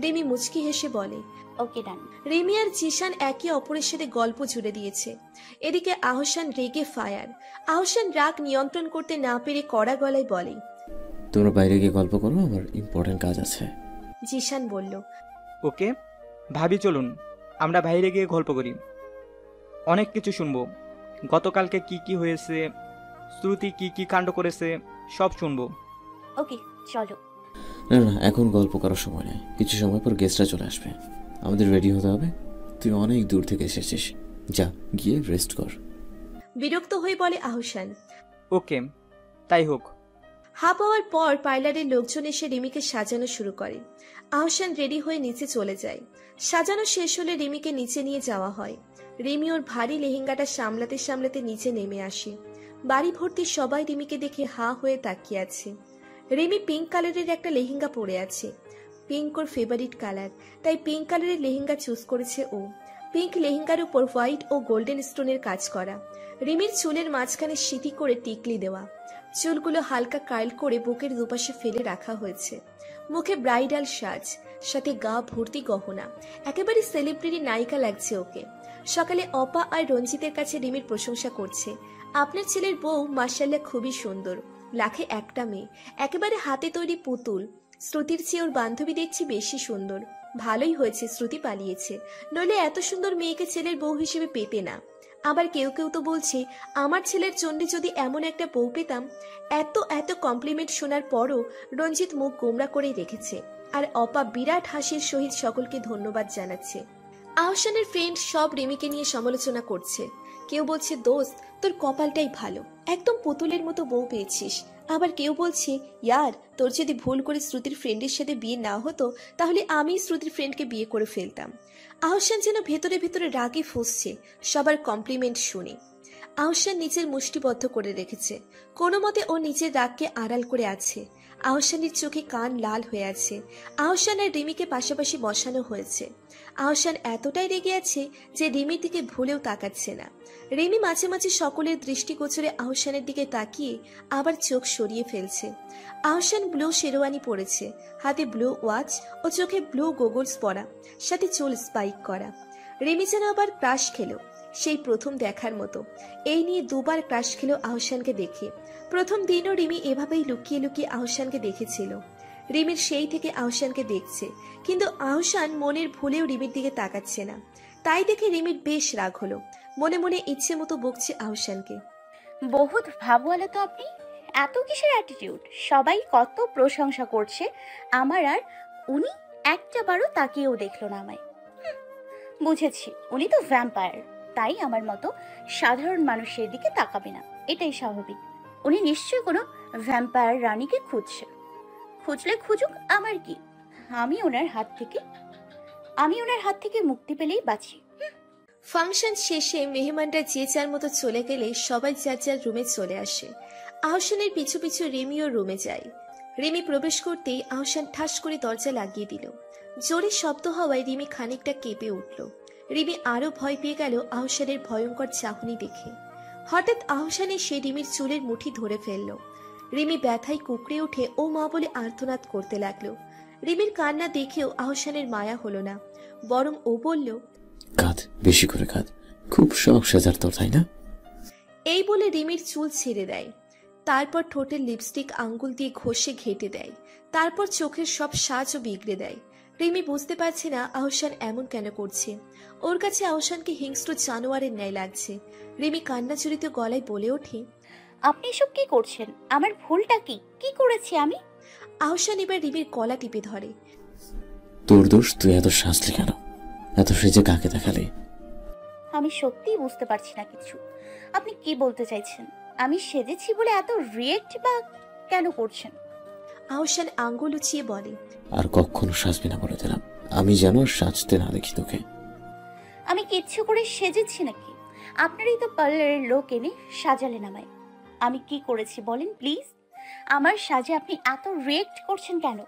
রিমি মুচকি হেসে বলে। ওকে ডান। রিমি আর জিশান একে অপরের সাথে গল্প জুড়ে দিয়েছে। এদিকে আহসান রেগে ফায়ার। আহসান রাগ নিয়ন্ত্রণ করতে না পেরে কড়া গলায় বলে, তোমরা বাইরে গিয়ে গল্প করো, আমার ইম্পর্টেন্ট কাজ আছে। জিশান বলল, ওকে ভাবি, চলুন আমরা বাইরে গিয়ে গল্প করি, অনেক কিছু শুনবো। গতকালকে কি কি হয়েছে, শ্রুতি কি কি কাণ্ড করেছে, সব শুনবো। ওকে চলো। না না, এখন গল্প করার সময় নেই, কিছু সময় পর গেস্টরা চলে আসবে, আমাদের রেডি হতে হবে। তুই অনেক দূর থেকে এসেছিস, যা গিয়ে রেস্ট কর। বিরক্ত হয়ে বলে আহসান। ওকে তাই হোক। হাফ আওয়ার পর পার্লারের লোকজন এসে রিমিকে সাজানো শুরু করে। আহসান রেডি হয়ে নিচে চলে যায়। সাজানো শেষ হলে রিমিকে নিচে নিয়ে যাওয়া হয়। রিমি ওর ভারী লেহেঙ্গাটা সামলাতে সামলাতে নিচে নেমে আসে। বাড়ি ভর্তি সবাই রিমিকে দেখে হাঁ হয়ে তাকিয়ে আছে। রিমি পিঙ্ক কালারের একটা লেহেঙ্গা পরে আছে। পিঙ্ক ওর ফেভারিট কালার, তাই পিঙ্ক কালারের লেহেঙ্গা চুজ করেছে ও। পিঙ্ক লেহেঙ্গার উপর হোয়াইট ও গোল্ডেন স্টোনের কাজ করা। রিমির চুলের মাঝখানে সিটি করে টিকলি দেওয়া। চুলগুলো হালকা কার্ল করে বুকের দুপাশে ফেলে রাখা হয়েছে। মুখে ব্রাইডাল সাজ, সাথে গা ভর্তি গহনা। একেবারে সেলিব্রিটি নায়িকা লাগছে ওকে। সকালে অপা আর রঞ্জিতের কাছে রিমির প্রশংসা করছে। আপনার ছেলের বউ মাশাআল্লাহ খুবই সুন্দর, লাখে একটা মেয়ে, একেবারে হাতে তৈরি পুতুল। শ্রুতির চেয়ে ওর বান্ধবী দেখছি বেশি সুন্দর। ভালোই হয়েছে শ্রুতি পালিয়েছে, নইলে এত সুন্দর মেয়েকে ছেলের বউ হিসেবে পেতে না। আবার কেউ কেউ তো বলছে আমার ছেলের জন্য যদি এমন একটা বউ পেতাম। এত এত কমপ্লিমেন্ট শোনার পরও রঞ্জিত মুখ গোমরা করেই রেখেছে। আর অপা বিরাট হাসির সহিত সকলকে ধন্যবাদ জানাচ্ছে। আহসানের ফ্রেন্ড সব রিমিকে নিয়ে সমালোচনা করছে। কেউ বলছে দোস্ত তোর কপালটাই ভালো, একদম পুতুলের মতো বউ পেয়েছিস। আবার কেউ বলছে ইয়ার তোর যদি ভুল করে শ্রুতির ফ্রেন্ডের সাথে বিয়ে না হতো তাহলে আমি শ্রুতির ফ্রেন্ডকে বিয়ে করে ফেলতাম। আহসান যেন ভেতরে ভেতরে রাগে ফুঁসছে সবার কমপ্লিমেন্ট শুনে। আহসান নিজের মুষ্টিবদ্ধ করে রেখেছে, কোনো মতে ও নিজের রাগকে আড়াল করে আছে। আহসানের চোখে কান লাল হয়ে আছে। আহসান আর রিমিকে পাশাপাশি বসানো হয়েছে। আহসান এতটাই রেগে আছে যে রিমির দিকে ভুলেও তাকাচ্ছে না। রিমি মাঝে মাঝে সকলের দৃষ্টিগোচরে আহসানের দিকে তাকিয়ে আবার চোখ সরিয়ে ফেলছে। আহসান ব্লু শেরওয়ানি পরেছে, হাতে ব্লু ওয়াচ ও চোখে ব্লু গোগলস পরা, সাথে চুল স্পাইক করা। রিমি যেন আবার ক্রাশ খেলো, সেই প্রথম দেখার মতো। এই নিয়ে দুবার ক্রাশ খেলো আহসানকে দেখে। প্রথম দিনও রিমি এভাবেই লুকিয়ে লুকিয়ে আহসানকে দেখেছিল। রিমির সেই থেকে আহসানকে দেখছে, কিন্তু আহসান মনের ভুলেও রিমির দিকে তাকাচ্ছে না। তাই দেখে রিমির বেশ রাগ হলো। মনে মনে ইচ্ছে মতো বকছে আহসানকে। বহুত ভাবওয়ালা তো আপনি, এত কিসের অ্যাটিটিউড? সবাই কত প্রশংসা করছে আমার, আর উনি একটা বারও তাকিয়েও দেখলো না আমায়। বুঝেছি উনি তো ভ্যাম্পায়ার, তাই আমার মতো সাধারণ মানুষের দিকে তাকাবে না, এটাই স্বাভাবিক। উনি নিশ্চয়ই কোনো ভ্যাম্পায়ার রানীকে খুঁজছে। খুঁজলে খুঁজুক, আমার কি? আমি ওনার হাত থেকে মুক্তি পেলেই বাঁচি। ফাংশন শেষে মেহমানরা যে যার মতো চলে গেলে সবাই যার যার রুমে চলে আসে। আহসানের পিছু পিছু রিমিও রুমে যায়। রিমি প্রবেশ করতেই আহসান ঠাস করে দরজা লাগিয়ে দিল। জোরে শব্দ হওয়ায় রিমি খানিকটা কেঁপে উঠল। রিমি আরো ভয় পেয়ে গেল আহসানের ভয়ঙ্কর চাহনি দেখে। হঠাৎ আহসান এসে রিমির চুলের মুঠি ধরে ফেলল। রিমি ব্যথায় কুকড়ে উঠে ও মা বলে আর্তনাদ করতে লাগলো। রিমির কান্না দেখেও আহসানের মায়া হলো না, বরং ও বলল, কাঁদ, বেশি করে কাঁদ, খুব শখ সাজার তোর, তাই না? এই বলে রিমির চুল ছেড়ে দেয়। তারপর ঠোঁটের লিপস্টিক আঙ্গুল দিয়ে ঘষে ঘেঁটে দেয়। তারপর চোখের সব সাজও বিগড়ে দেয়। রিমি বুঝতে পারছে না আহসান এমন কেন করছে। ওর কাছে আহসানকে হিংস্র জানোয়ারের ন্যায় লাগছে। রিমি কান্নাজড়িত গলায় বলে ওঠে, আপনি এসব কি করছেন? আমার ভুলটা কি? কি করেছি আমি? আহসান এবার রিমির গলা টিপে ধরে। তোর দোষ, তুই এত সাজলি কেন? এত সেজে কাকে দেখালি? আমি সত্যিই বুঝতে পারছি না কিছু। আপনি কি বলতে চাইছেন? আমি সেজেছি বলে এত রিয়েক্ট বা কেন করছেন? আহসান আঙ্গুল উঁচিয়ে বলে, আর কখনো সাজবি না বলে দিলাম, আমি যেন সাজতে না দেখি তোকে। আমি কিচ্ছু করে সেজেছি নাকি? আপনারই তো পার্লারের লোক এনে সাজালেন আমায়। আমি কি করেছি বলেন প্লিজ? আমার সাজে আপনি এত রিয়েক্ট করছেন কেন?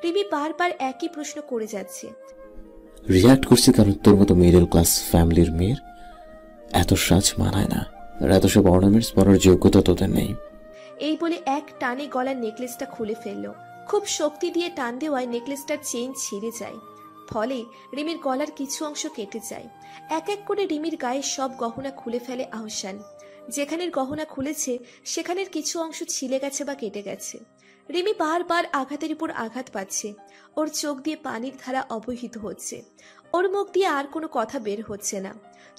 রিমি বারবার একই প্রশ্ন করে যাচ্ছে। রিয়াক্ট করছি কারণ তোর মতো মিডল ক্লাস ফ্যামিলির মেয়ের এত সাজ মানায় না, আর এত সব অর্নামেন্টস পরার যোগ্যতা তোদের নেই। এই বলে এক টানে গলার নেকলেসটা খুলে ফেলল। খুব শক্তি দিয়ে টান দেওয়ায় নেকলেসটার চেইন ছিঁড়ে যায়, ফলে রিমির গলার কিছু অংশ কেটে যায়। এক এক করে রিমির গায়ে সব গহনা খুলে ফেলে আহসান। যেখানের গহনা খুলেছে সেখানের কিছু অংশ ছিলে গেছে বা কেটে গেছে। রিমি বারবার আঘাতের উপর আঘাত পাচ্ছে। ওর চোখ দিয়ে পানির ধারা অবহিত হচ্ছে। ওর মুখ দিয়ে আর কোনো কথা বের হচ্ছে না।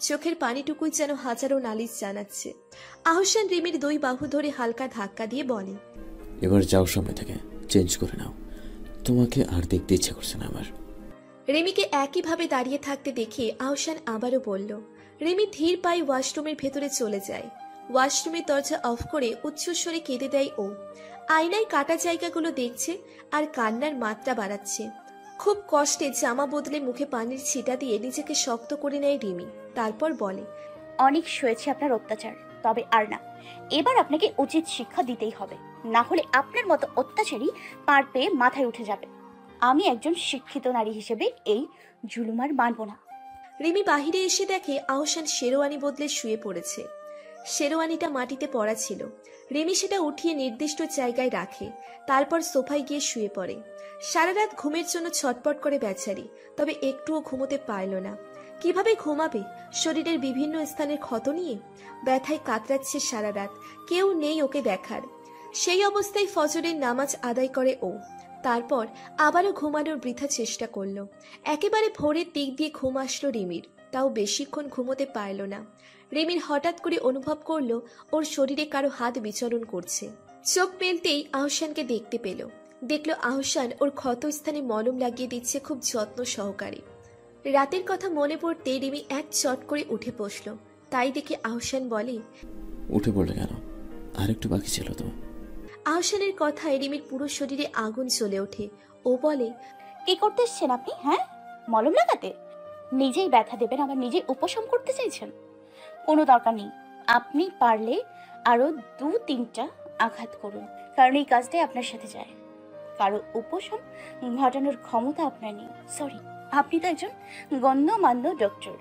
চোখের পানিটুকুই যেন হাজারো নালিশ জানাচ্ছে। আহসান রিমির দুই বাহু ধরে হালকা ধাক্কা দিয়ে বলে, এবার যাও সামনে থেকে, চেঞ্জ করে নাও, তোমাকে আর দেখতে ইচ্ছা করছে না আমার। রিমিকে একইভাবে দাঁড়িয়ে থাকতে দেখে আহসান আবারও বলল। রিমি ধীর পায়ে ওয়াশরুমের ভেতরে চলে যায়। ওয়াশরুমের দরজা অফ করে উচ্চস্বরে কেঁদে দেয় ও। আয়নায় কাটা জায়গাগুলো দেখছে আর কান্নার মাত্রা বাড়াচ্ছে। খুব কষ্টে জামা বদলে মুখে পানির ছিটা দিয়ে নিজেকে শক্ত করে নেয় রিমি। তারপর বলে, অনেক সয়েছে আপনার অত্যাচার, তবে আর না। এবার আপনাকে উচিত শিক্ষা দিতেই হবে, না হলে আপনার মতো অত্যাচারী পার পেয়ে মাথায় উঠে যাবে। আমি একজন শিক্ষিত নারী হিসেবে এই জুলুম আর মানব না। রিমি বাহিরে এসে দেখে আহসান শেরওয়ানি বদলে শুয়ে পড়েছে। শেরওয়ানিটা মাটিতে পড়া ছিল। রিমি সেটা উঠিয়ে নির্দিষ্ট জায়গায় রাখে, তারপর সোফায় গিয়ে শুয়ে পড়ে। সারা রাত ঘুমের জন্য ছটপট করে বেচারি, তবে একটুও ঘুমোতে পারল না। কিভাবে ঘুমাবে শরীরের বিভিন্ন স্থানের ক্ষত নিয়ে? ব্যথায় কাতরাচ্ছে সারা রাত, কেউ নেই ওকে দেখার। সেই অবস্থায় ফজরের নামাজ আদায় করে ও। তারপর আবারও ঘুমানোর বৃথা চেষ্টা করল। একেবারে ভোরের দিক দিয়ে ঘুম আসলো রিমির, তাও বেশিক্ষণ ঘুমোতে পারল না। রিমির হঠাৎ করে অনুভব করলো ওর শরীরে কারো হাত বিচরণ করছে। চোখ মেলতেই আহসানকে দেখতে পেল। দেখলো আহসান ওর ক্ষত স্থানে মলম লাগিয়ে দিচ্ছে খুব যত্ন সহকারে। রাতের কথা মনে পড়তে রিমি এক চট করে উঠে বসল। তাই দেখে আহসান বলে, উঠে পড়লে কেন? আর একটু বাকি ছিল তো। আহসানের কথায় রিমির পুরো শরীরে আগুন জ্বলে ওঠে। ও বলে, কি করতে এসছেন আপনি? হ্যাঁ, মলম লাগাতে? নিজেই ব্যথা দেবেন আবার নিজেই উপশম করতে চাইছেন? কোনো দরকার নেই। আপনি পারলে আরো 2-3টা আঘাত করুন, কারণ এই কাজটাই আপনার সাথে যায়। কারো উপশম ঘটানোর ক্ষমতা আপনার নেই। সরি, আপনি তো একজন গণ্যমান্য ডক্টর।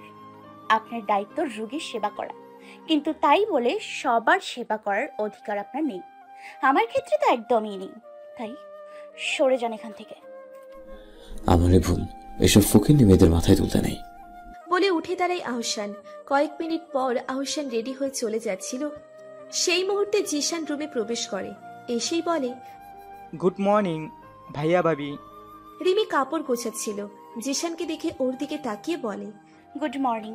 আপনার দায়িত্ব রোগীর সেবা করা, কিন্তু তাই বলে সবার সেবা করার অধিকার আপনার নেই। আমার ক্ষেত্রে তো একদমই নেই। তাই সরে যান এখান থেকে। আমারই ভুল, এসব ফকিন্নি মেয়েদের মাথায় তুলতে নেই। বলে উঠে দাঁড়ায় আহসান। কয়েক মিনিট পর আহসান রেডি হয়ে চলে যাচ্ছিল। সেই মুহূর্তে জিশান রুমে প্রবেশ করে। এসেই বলে, গুড মর্নিং ভাইয়া ভাবি। রিমি কাপড় গোছাচ্ছিল। জিশানকে দেখে ওর দিকে তাকিয়ে বলে, গুড মর্নিং।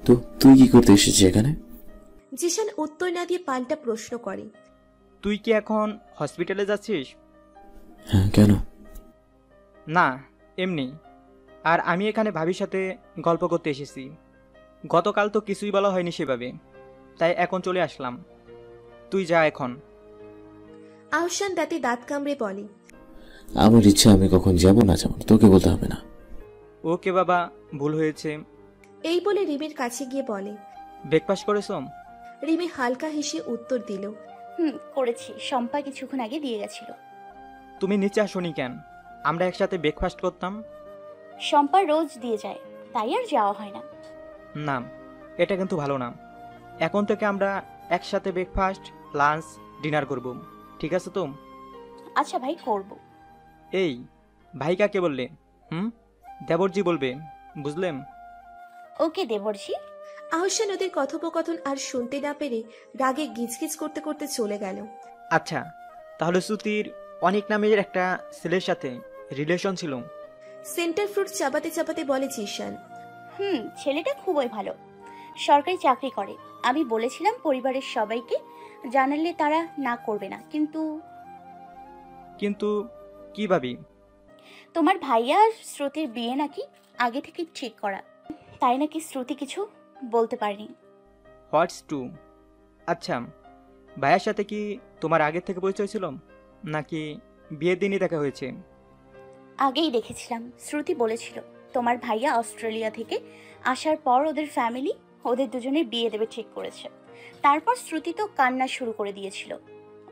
তো তুই কি করতে এসেছিস এখানে? জিশান উত্তর না দিয়ে পাল্টা প্রশ্ন করে, তুই কি এখন হসপিটালে যাচ্ছিস? হ্যাঁ, কেন? না, এমনি। আর আমি এখানে ভাবির সাথে গল্প করতে এসেছি। গতকাল তো কিছুই বলা হয়নি সেভাবে, তাই এখন চলে আসলাম। তুই যা এখন। আহসান দাঁতে দাঁত কামড়ে বলে, আমার ইচ্ছা আমি কখন যাব না যাব তোকে বলতে হবে না। ওকে বাবা, ভুল হয়েছে। এই বলে রিমির কাছে গিয়ে বলে, ব্রেকফাস্ট করেছো? রিমি হালকা হেসে উত্তর দিল, করেছি। শম্পা কিছুক্ষণ আগে দিয়ে গেছিল। তুমি নিচে আসোনি কেন? আমরা একসাথে ব্রেকফাস্ট করতাম। শম্পা রোজ দিয়ে যায়, তাই আর যাওয়া হয় না। না, এটা কিন্তু ভালো না। এখন থেকে আমরা একসাথে ব্রেকফাস্ট, লাঞ্চ, ডিনার করব, ঠিক আছে তো? আচ্ছা ভাই, করব। এই ভাই কাকে বললে? দেবরজি বলবে, বুঝলেন? ওকে দেবরজি। আহসান ওদের কথোপকথন আর শুনতে না পেরে রাগে গিজগিজ করতে করতে চলে গেল। আচ্ছা, তাহলে শ্রুতির অনেক নামের একটা ছেলের সাথে রিলেশন ছিল। সেন্টার ফ্রুট চাবাতে চাবাতে বলে জিশান, ছেলেটা খুবই ভালো, সরকারি চাকরি করে। আমি বলেছিলাম পরিবারের সবাইকে জানালে তারা না করবে না, কিন্তু কি ভাবি? তোমার ভাইয়া আর শ্রুতির বিয়ে নাকি আগে থেকে ঠিক করা, তাই নাকি শ্রুতি কিছু বলতে পারেনি। হোয়াটস টু? আচ্ছা, ভাইয়ার সাথে কি তোমার আগে থেকে পরিচয় ছিল, নাকি বিয়ের দিনই দেখা হয়েছে? আগেই দেখেছিলাম। শ্রুতি বলেছিল তোমার ভাইয়া অস্ট্রেলিয়া থেকে আসার পর ওদের ফ্যামিলি ওদের দুজনের বিয়ে দেবে ঠিক করেছে। তারপর শ্রুতি তো কান্না শুরু করে দিয়েছিল,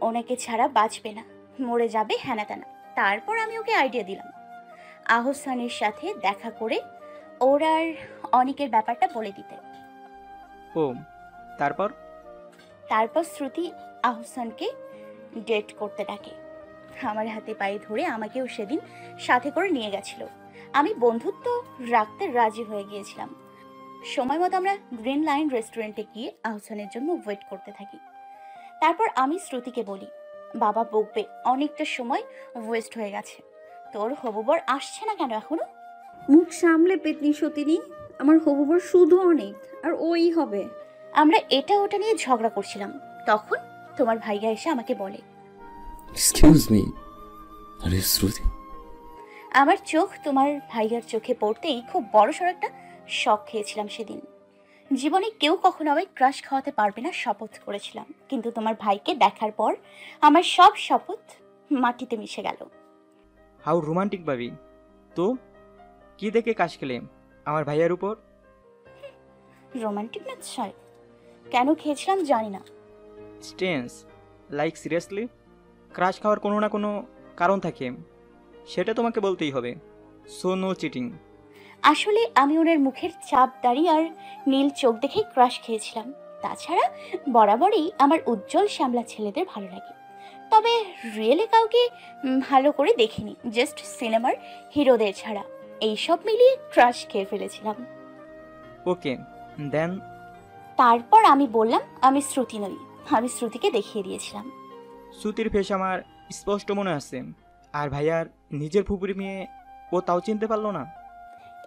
ওনাকে ছাড়া বাঁচবে না, মরে যাবে হ্যানা ত্যানা। তারপর আমি ওকে আইডিয়া দিলাম আহসানের সাথে দেখা করে ওর আর অনিকের ব্যাপারটা বলে দিতে। ও তারপর? তারপর শ্রুতি আহসানকে ডেট করতে ডাকে। আমার হাতে পায়ে ধরে আমাকেও সেদিন সাথে করে নিয়ে গেছিল। আমি বন্ধুত্ব রাখতে রাজি হয়ে গিয়েছিলাম। সময় মতো আমরা গ্রিন লাইন রেস্টুরেন্টে গিয়ে আহসানের জন্য ওয়েট করতে থাকি। তারপর আমি শ্রুতিকে বলি, বাবা বকবে, অনেকটা সময় ওয়েস্ট হয়ে গেছে, তোর হবু বর আসছে না কেন এখনো? মুখ সামলে পেতনি সতিনি, আমার হবু বর শুধু অনেক, আর ওই হবে। আমরা এটা ওটা নিয়ে ঝগড়া করছিলাম, তখন তোমার ভাইয়া এসে আমাকে বলে, এক্সকিউজ মি, আরে শ্রুতি। আমার চোখ তোমার ভাইয়ার চোখে পড়তেই খুব বড়সড় একটা শক খেয়েছিলাম সেদিন। জীবনে কেউ কখনো আমায় ক্রাশ খাওয়াতে পারবে না শপথ করেছিলাম, কিন্তু তোমার ভাইকে দেখার পর আমার সব শপথ মাটিতে মিশে গেল। হাউ রোমান্টিক ভাবি। তো কি দেখে কাশ খেলে আমার ভাইয়ার উপর? রোমান্টিক না ছয়, কেন খেয়েছিলাম জানি না। স্টেন্স লাইক সিরিয়াসলি? ক্রাশ খাওয়ার কোনো না কোনো কারণ থাকে, সেটা তোমাকে বলতেই হবে। So no cheating. আসলে আমি ওনার মুখের চাপ দাড়ি আর নীল চোখ দেখেই ক্রাশ খেয়েছিলাম। তাছাড়া বরাবরই আমার উজ্জ্বল শ্যামলা ছেলেদের ভালো লাগে, তবে রিয়েলে কাউকে ভালো করে দেখিনি, জাস্ট সিনেমার হিরোদের ছাড়া। এইসব মিলিয়ে ক্রাশ খেয়ে ফেলেছিলাম। ওকে দেন? তারপর আমি বললাম আমি শ্রুতি নই, আমি শ্রুতিকে দেখিয়ে দিয়েছিলাম। শ্রুতির ফেস আমার স্পষ্ট মনে আছে, আর ভাইয়ার নিজের ফুপুরি মেয়ে, ও তাও চিনতে পারলো না?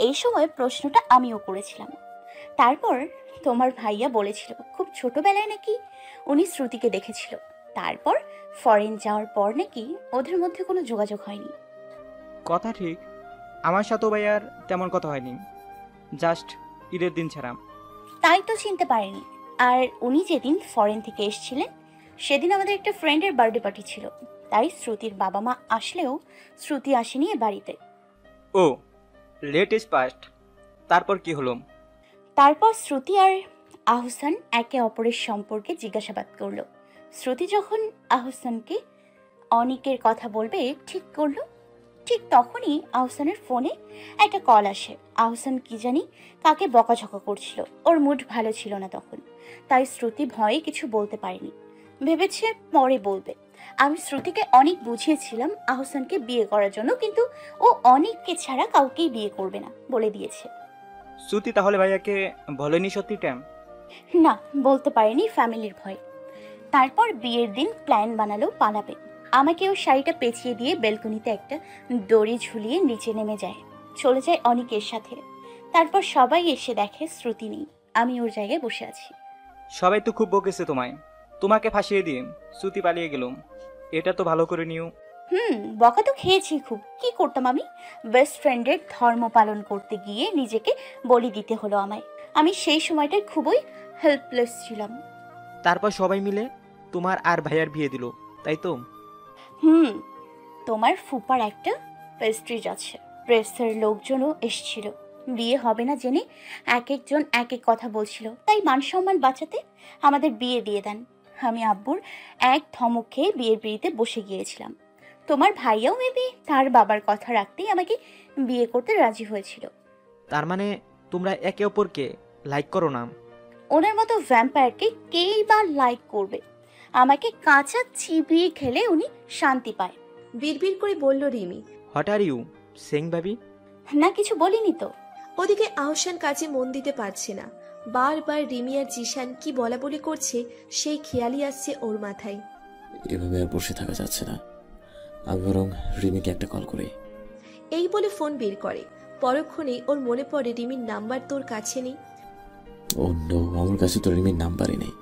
এই সময় প্রশ্নটা আমিও করেছিলাম। তারপর তোমার ভাইয়া বলেছিল খুব ছোটবেলায় নাকি উনি শ্রুতিকে দেখেছিল, তারপর ফরেন যাওয়ার পর নাকি ওদের মধ্যে কোনো যোগাযোগ হয়নি। কথা ঠিক, আমার সাথেও ভাইয়ার তেমন কথা হয়নি, জাস্ট ঈদের দিন ছাড়া। তাই তো চিনতে পারিনি। আর উনি যেদিন ফরেন থেকে এসেছিলেন সেদিন আমাদের একটা ফ্রেন্ডের বার্থডে পার্টি ছিল, তাই শ্রুতির বাবা মা আসলেও শ্রুতি আসেনি এ বাড়িতে। ও লেটেস্ট পাস্ট। তারপর কি হলো? তারপর শ্রুতি আর আহসান একে অপরের সম্পর্কে জিজ্ঞাসাবাদ করলো। শ্রুতি যখন আহসানকে অনিকের কথা বলবে ঠিক করলো, ঠিক তখনই আহসানের ফোনে একটা কল আসে। আহসান কি জানি কাকে বকাঝকা করছিল, ওর মুড ভালো ছিল না তখন, তাই শ্রুতি ভয়ে কিছু বলতে পারেনি, ভেবেছে পরে বলবে। আমি শ্রুতিকে অনেক বুঝিয়েছিলাম আহসানকে বিয়ে করার জন্য, কিন্তু ও অনেককে ছাড়া কাউকেই বিয়ে করবে না বলে দিয়েছে। শ্রুতি তাহলে ভাইয়াকে বলেনি সত্যিটা? না, বলতে পারেনি, ফ্যামিলির ভয়। তারপর বিয়ের দিন প্ল্যান বানালো পালাবে। আমাকে ওর শাড়িটা পেঁচিয়ে দিয়ে বেলকনিতে একটা দড়ি ঝুলিয়ে নিচে নেমে যায়, চলে যায় অনিকের সাথে। তারপর সবাই এসে দেখে শ্রুতি নেই, আমি ওর জায়গায় বসে আছি। সবাই তো খুব বকেছে তোমায়, তোমাকে ফাঁসিয়ে দিয়ে শ্রুতি পালিয়ে গেল, এটা তো ভালো করে নিও। বকা তো খেয়েছি খুব, কি করতাম আমি? বেস্ট ফ্রেন্ডের ধর্ম পালন করতে গিয়ে নিজেকে বলি দিতে হলো আমায়। আমি সেই সময়টায় খুবই হেল্পলেস ছিলাম। তারপর সবাই মিলে তোমার আর ভাইয়ার বিয়ে দিল, তাই তো? তোমার ফুপার একটা পেস্ট্রিজ আছে, প্রেসের লোকজনও এসেছিল। বিয়ে হবে না জেনে এক একজন এক এক কথা বলছিল, তাই মান সম্মান বাঁচাতে আমাদের বিয়ে দিয়ে দেন। আমি আব্বুর এক ধমক খেয়ে বিয়ের পিড়িতে বসে গিয়েছিলাম। তোমার ভাইয়াও মেবি তার বাবার কথা রাখতেই আমাকে বিয়ে করতে রাজি হয়েছিল। তার মানে তোমরা একে অপরকে লাইক করো না? ওনার মতো ভ্যাম্পায়ারকে কেই বা লাইক করবে? আমাকে কাঁচা চিবিয়ে খেলে উনি শান্তি পায়, বিড়বিড় করে বলল Rimi. What are you saying ভাবি? না, কিছু বলিনি তো। ওদিকে আহসান কাজে মন দিতে পারছে না, বারবার রিমি আর জিশান কি বলা বলি করছে সেই খেয়ালই আসছে ওর মাথায়। এভাবে আর বসে থাকা যাচ্ছে না, আমি বরং রিমিকে একটা কল করি। এই বলে ফোন বের করে, পরক্ষণেই ওর মনে পড়ে রিমির নাম্বার তোর কাছে নেই। ও নো, আমার কাছে তো রিমির নাম্বারই নেই।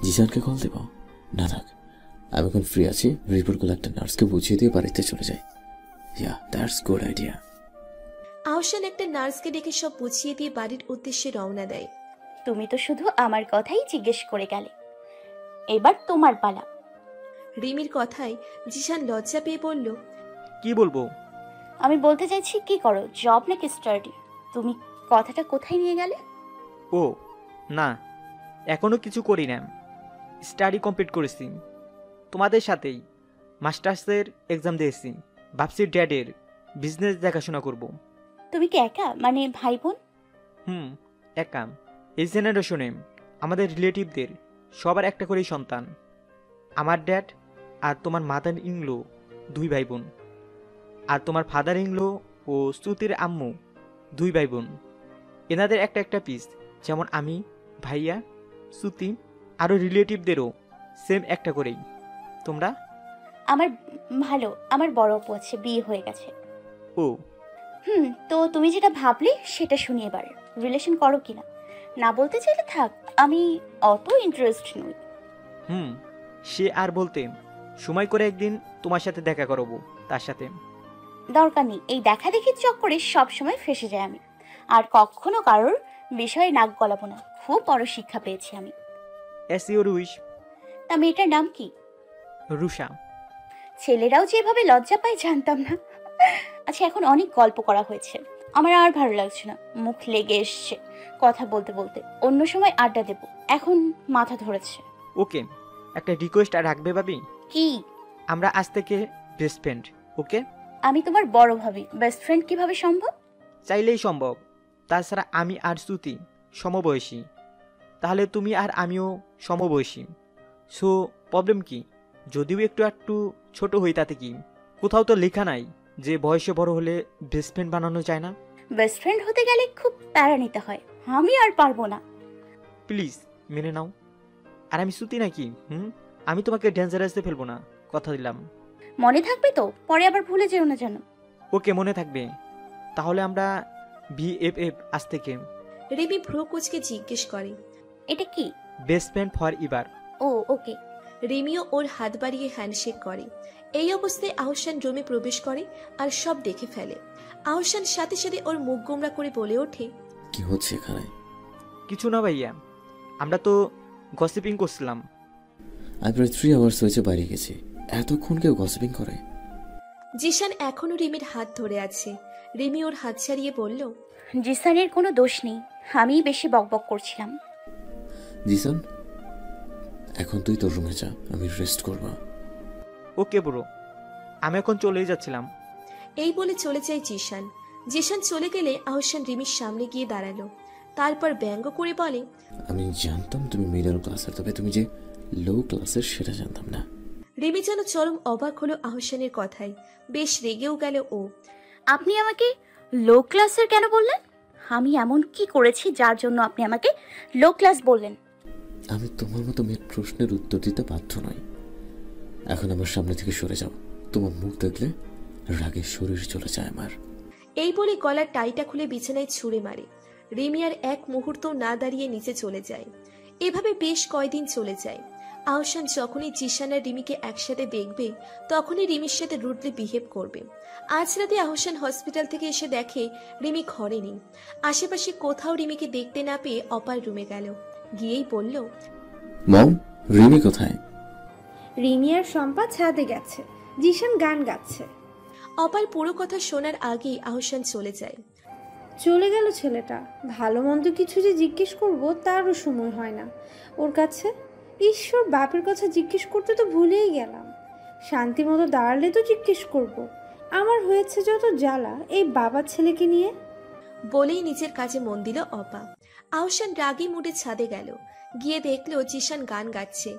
জিশানকে কল দেব? না থাক, আমি এখন ফ্রি আছি, রিপোর্টগুলো একটা নার্সকে বুঝিয়ে দিয়ে বাড়িতে চলে যাই। ইয়া, দ্যাটস গুড আইডিয়া। আহসান একটা নার্সকে ডেকে সব বুঝিয়ে দিয়ে বাড়ির উদ্দেশ্যে রওনা দেয়। তুমি তো শুধু আমার কথাই জিজ্ঞেস করে গেলে, এবার তোমার পালা। রিমির কথায় জিশান লজ্জা পেয়ে বলল, কি বলবো? আমি বলতে চাইছি কি করো, জব নাকি স্টাডি? তুমি কথাটা কোথায় নিয়ে গেলে? ও না, এখনো কিছু করি না। স্টাডি কমপ্লিট করেছি তোমাদের সাথেই, মাস্টার্সের এক্সাম দিয়েছি। ভাবছি ড্যাডের বিজনেস দেখাশোনা করব। তুমি কি একা, মানে ভাই বোন? একা। এই জেনারেশনে আমাদের রিলেটিভদের সবার একটা করেই সন্তান। আমার ড্যাড আর তোমার মাদার ইনলো 2 ভাই বোন, আর তোমার ফাদার ইনলো ও শ্রুতির আম্মু 2 ভাই বোন। এনাদের একটা একটা পিস, যেমন আমি, ভাইয়া, শ্রুতি, আরও রিলেটিভদেরও সেম একটা করেই। তোমরা? আমার ভালো, আমার বড় আপু আছে, বিয়ে হয়ে গেছে। ও তো তুমি যেটা ভাবলে সেটা শুনি এবার। রিলেশন করো কিনা? না বলতে চাইলে থাক, আমি অত ইন্টারেস্ট নই। সে আর বলতে, সময় করে একদিন তোমার সাথে দেখা করাবো তার সাথে। দরকার নেই, এই দেখা দেখির চক্করে সবসময় ফেসে যায় আমি। আর কখনো কারোর বিষয়ে নাক গলাবো না, খুব বড় শিক্ষা পেয়েছি আমি। S your wish. তা মেয়েটার নাম কি? রুষা। ছেলেরাও যেভাবে লজ্জা পায় জানতাম না। আচ্ছা, এখন অনেক গল্প করা হয়েছে, আমার আর ভালো লাগছে না, মুখ লেগে এসছে কথা বলতে বলতে। অন্য সময় আড্ডা দেব, এখন মাথা ধরেছে। ওকে, একটা রিকোয়েস্ট আর রাখবে ভাবি? কি? আমরা আজ থেকে বেস্ট ফ্রেন্ড, ওকে? আমি তোমার বড় ভাবি, বেস্ট ফ্রেন্ড কিভাবে সম্ভব? চাইলেই সম্ভব। তাছাড়া আমি আর শ্রুতি সমবয়সী, তাহলে তুমি আর আমিও সমবয়সী। সো প্রবলেম কি? যদিও একটু ছোট হই তাতে কি? কোথাও তো লেখা নাই যে বয়সে বড় হলে বেস্ট ফ্রেন্ড বানানো যায় না। বেস্ট ফ্রেন্ড হতে গেলে খুব প্যারা নিতে হয়, আমি আর পারবো না। প্লিজ মেনে নাও। আর আমি শ্রুতি নাকি? আমি তোমাকে ডেঞ্জারাসে ফেলবো না, কথা দিলাম। মনে থাকবে তো? পরে আবার ভুলে যেও না যেন। ওকে, মনে থাকবে। তাহলে আমরা BFF আজ থেকে। রিমি ভ্রু কুচকে জিজ্ঞেস করে, এটা কি? Best friend for ever. Oh okay. Romeo ওর হাত বাড়িয়ে হ্যান্ডশেক করে। এই অবস্থায় আহসান রুমে প্রবেশ করে আর সব দেখে ফেলে। আহসান সাথে সাথে ওর মুখ গোমরা করে বলে ওঠে, কি হচ্ছে এখানে? কিছু না ভাইয়া, আমরা তো গসিপিং করছিলাম। আমি প্রায় 3 আওয়ার্স হয়েছে বাইরে গেছি, এতক্ষণ কেউ গসিপিং করে? জিশান এখনো রিমির হাত ধরে আছে। রিমি ওর হাত ছাড়িয়ে বলল, জিসানের কোনো দোষ নেই, আমিই বেশি বকবক করছিলাম। জিসান, এখন তুই তোর রুমে যা, আমি রেস্ট করব। ওকে ব্রো, আমি এখন চলেই যাচ্ছিলাম। এই বলে চলে যায় জিশান। জিশান চলে গেলে আহসান রিমির সামনে গিয়ে দাঁড়ালো, তারপর ব্যঙ্গ করে বলে, আমি জানতাম তুমি মিডল ক্লাসের, তবে তুমি যে লো ক্লাসের সেটা জানতাম না। রিমি যেন চরম অবাক হলো আহসানের কথায়, বেশ রেগেও গেল ও। আপনি আমাকে লো ক্লাসের কেন বললেন? আমি এমন কি করেছি যার জন্য আপনি আমাকে লো ক্লাস বললেন? আমি তোমার মতো মেয়ের প্রশ্নের উত্তর দিতে বাধ্য নই। এখন আমার সামনে থেকে সরে যাও, তোমার মুখ দেখলে রাগে শরীর চলে যায় আমার। এই বলে গলার টাইটা খুলে বিছানায় ছুঁড়ে মারে। রিমি আর এক মুহূর্ত না দাঁড়িয়ে নিচে চলে যায়। এভাবে বেশ কয়দিন চলে যায়। আহসান যখনই জিশান আর রিমিকে একসাথে দেখবে তখনই রিমির সাথে রুডলি বিহেভ করবে। আজ রাতে আহসান হসপিটাল থেকে এসে দেখে রিমি ঘরে নেই। আশেপাশে কোথাও রিমিকে দেখতে না পেয়ে অপার রুমে গেল, গিয়েই বলল, মম, রিমি কোথায়? রিমি আর শম্পা ছাদে গেছে, জিশান গান গাচ্ছে। অপার পুরো কথা শোনার আগেই আহসান চলে যায়। চলে গেল ছেলেটা, ভালো মন্দ কিছু যে জিজ্ঞেস করব তারও সময় হয় না ওর কাছে। ঈশ্বর, বাপের কথা জিজ্ঞেস করতে তো ভুলেই গেলাম। শান্তি মতো দাঁড়ালে তো জিজ্ঞেস করব। আমার হয়েছে যত জ্বালা এই বাবার ছেলেকে নিয়ে। বলেই নিজের কাজে মন দিল অপা। আহসান রাগী মুডে ছাদে গেল, গিয়ে দেখলো জিশান গান গাচ্ছে।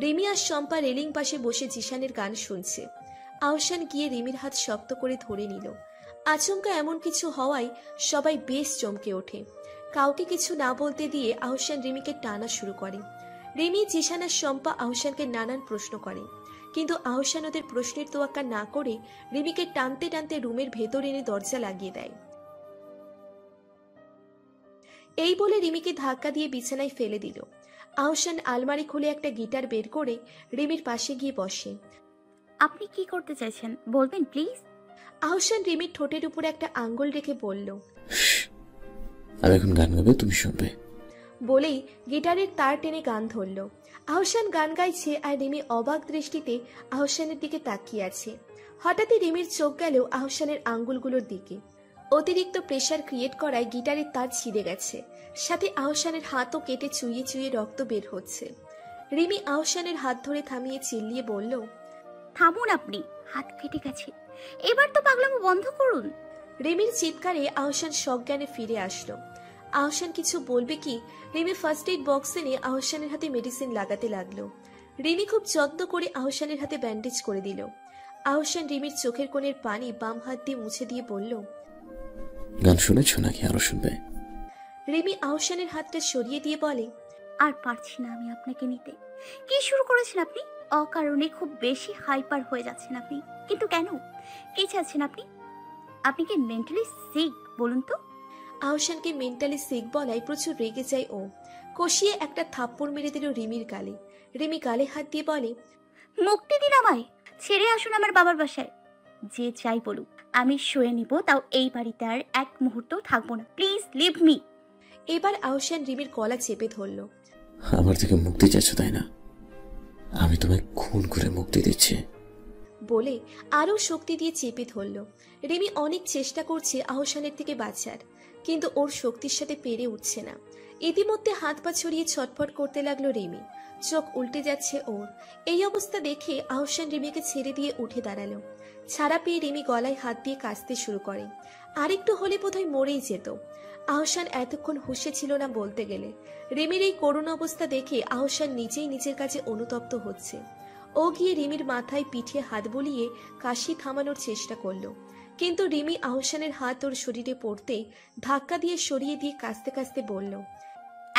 রিমি আর শম্পা রেলিং পাশে বসে জিশানের গান শুনছে। আহসান গিয়ে রিমির হাত শক্ত করে ধরে নিল। আচমকা এমন কিছু হওয়ায় সবাই বেশ চমকে ওঠে। কাউকে কিছু না বলতে দিয়ে আহসান রিমিকে টানা শুরু করে। রিমি, জিশান আর শম্পা আহসানকে নানান প্রশ্ন করে, কিন্তু আহসান ওদের প্রশ্নের তোয়াক্কা না করে রিমিকে টানতে টানতে রুমের ভেতর এনে দরজা লাগিয়ে দেয়। এই বলে রিমিকে ধাক্কা দিয়ে বিছানায় ফেলে দিল। আহসান আলমারি খুলে একটা গিটার বের করে রিমির পাশে গিয়ে বসে। আপনি কি করতে চাইছেন বলবেন প্লিজ? আহসান রিমির ঠোঁটের উপর একটা আঙ্গুল রেখে বলল, আমি এখন গান গাবে, তুমি শুনবে। বলেই গিটারের তার টেনে গান ধরল। আহসান গান গাইছে আর রিমি অবাক দৃষ্টিতে আহসানের দিকে তাকিয়ে আছে। হঠাৎই রিমির চোখ গেল আহসানের আঙ্গুলগুলোর দিকে। অতিরিক্ত প্রেসার ক্রিয়েট করায় গিটারের তার ছিঁড়ে গেছে, সাথে আহসানের হাতও কেটে চুইয়ে চুইয়ে রক্ত বের হচ্ছে। রিমি আহসানের হাত ধরে থামিয়ে চিল্লিয়ে বলল, থামুন আপনি, হাত কেটে গেছে, এবার তো পাগলামো বন্ধ করুন। রিমির চিৎকারে আহসান সজ্ঞানে ফিরে আসলো। আহসান কিছু বলবে কি, রিমি ফার্স্ট এইড বক্স এনে আহসানের হাতে মেডিসিন লাগাতে লাগলো। রিমি খুব যত্ন করে আহসানের হাতে ব্যান্ডেজ করে দিল। আহসান রিমির চোখের কোণের পানি বাম হাত দিয়ে মুছে দিয়ে বলল, গান শুনেছ নাকি আরো শুনবে? রিমি আহসানের হাতটা সরিয়ে দিয়ে বলে, আর পারছি না আমি আপনাকে নিতে। কি শুরু করেছেন আপনি? অকারণে খুব বেশি হাইপার হয়ে যাচ্ছেন আপনি। কিন্তু কেন? কি চাচ্ছেন আপনি? আপনি কি মেন্টালি সিক বলুন তো? আহসানকে মেন্টালি সিক বলায় প্রচুর রেগে যায় ও। কষিয়ে একটা থাপ্পড় মেরে দিল রিমির গালে। রিমি গালে হাত দিয়ে বলে, মুক্তি দিন আমায়, ছেড়ে আসুন আমার বাবার বাসায়। যে চাই বলুক, আমি শুয়ে নিব, তাও এই বাড়িতে আর এক মুহূর্ত থাকবো না। Please leave me. এবার আহসান রিমির গলা চেপে ধরল। আমার থেকে মুক্তি চাইছো তাই না? আমি তোমায় খুন করে মুক্তি দিচ্ছি বলে আরো শক্তি দিয়ে চেপে ধরল। রিমি অনেক চেষ্টা করছে আহসানের থেকে বাঁচার, কিন্তু ওর শক্তির সাথে পেরে উঠছে না। ইতিমধ্যে হাত পা ছড়িয়ে ছটফট করতে লাগলো রিমি, চোখ উল্টে যাচ্ছে ওর। এই অবস্থা দেখে আহসান রিমিকে ছেড়ে দিয়ে উঠে দাঁড়ালো। ছাড়া পেয়ে রিমি গলায় হাত দিয়ে কাঁচতে শুরু করে। আরেকটু হলে বোধহয় মরেই যেত। আহসান এতক্ষণ হুঁশে ছিল না বলতে গেলে। রিমির এই করুণ অবস্থা দেখে আহসান নিজেই নিজের কাছে অনুতপ্ত হচ্ছে। ও গিয়ে রিমির মাথায় পিঠে হাত বুলিয়ে কাশি থামানোর চেষ্টা করলো, কিন্তু রিমি আহসানের হাত ওর শরীরে পড়তেই ধাক্কা দিয়ে সরিয়ে দিয়ে কাঁচতে কাঁচতে বলল,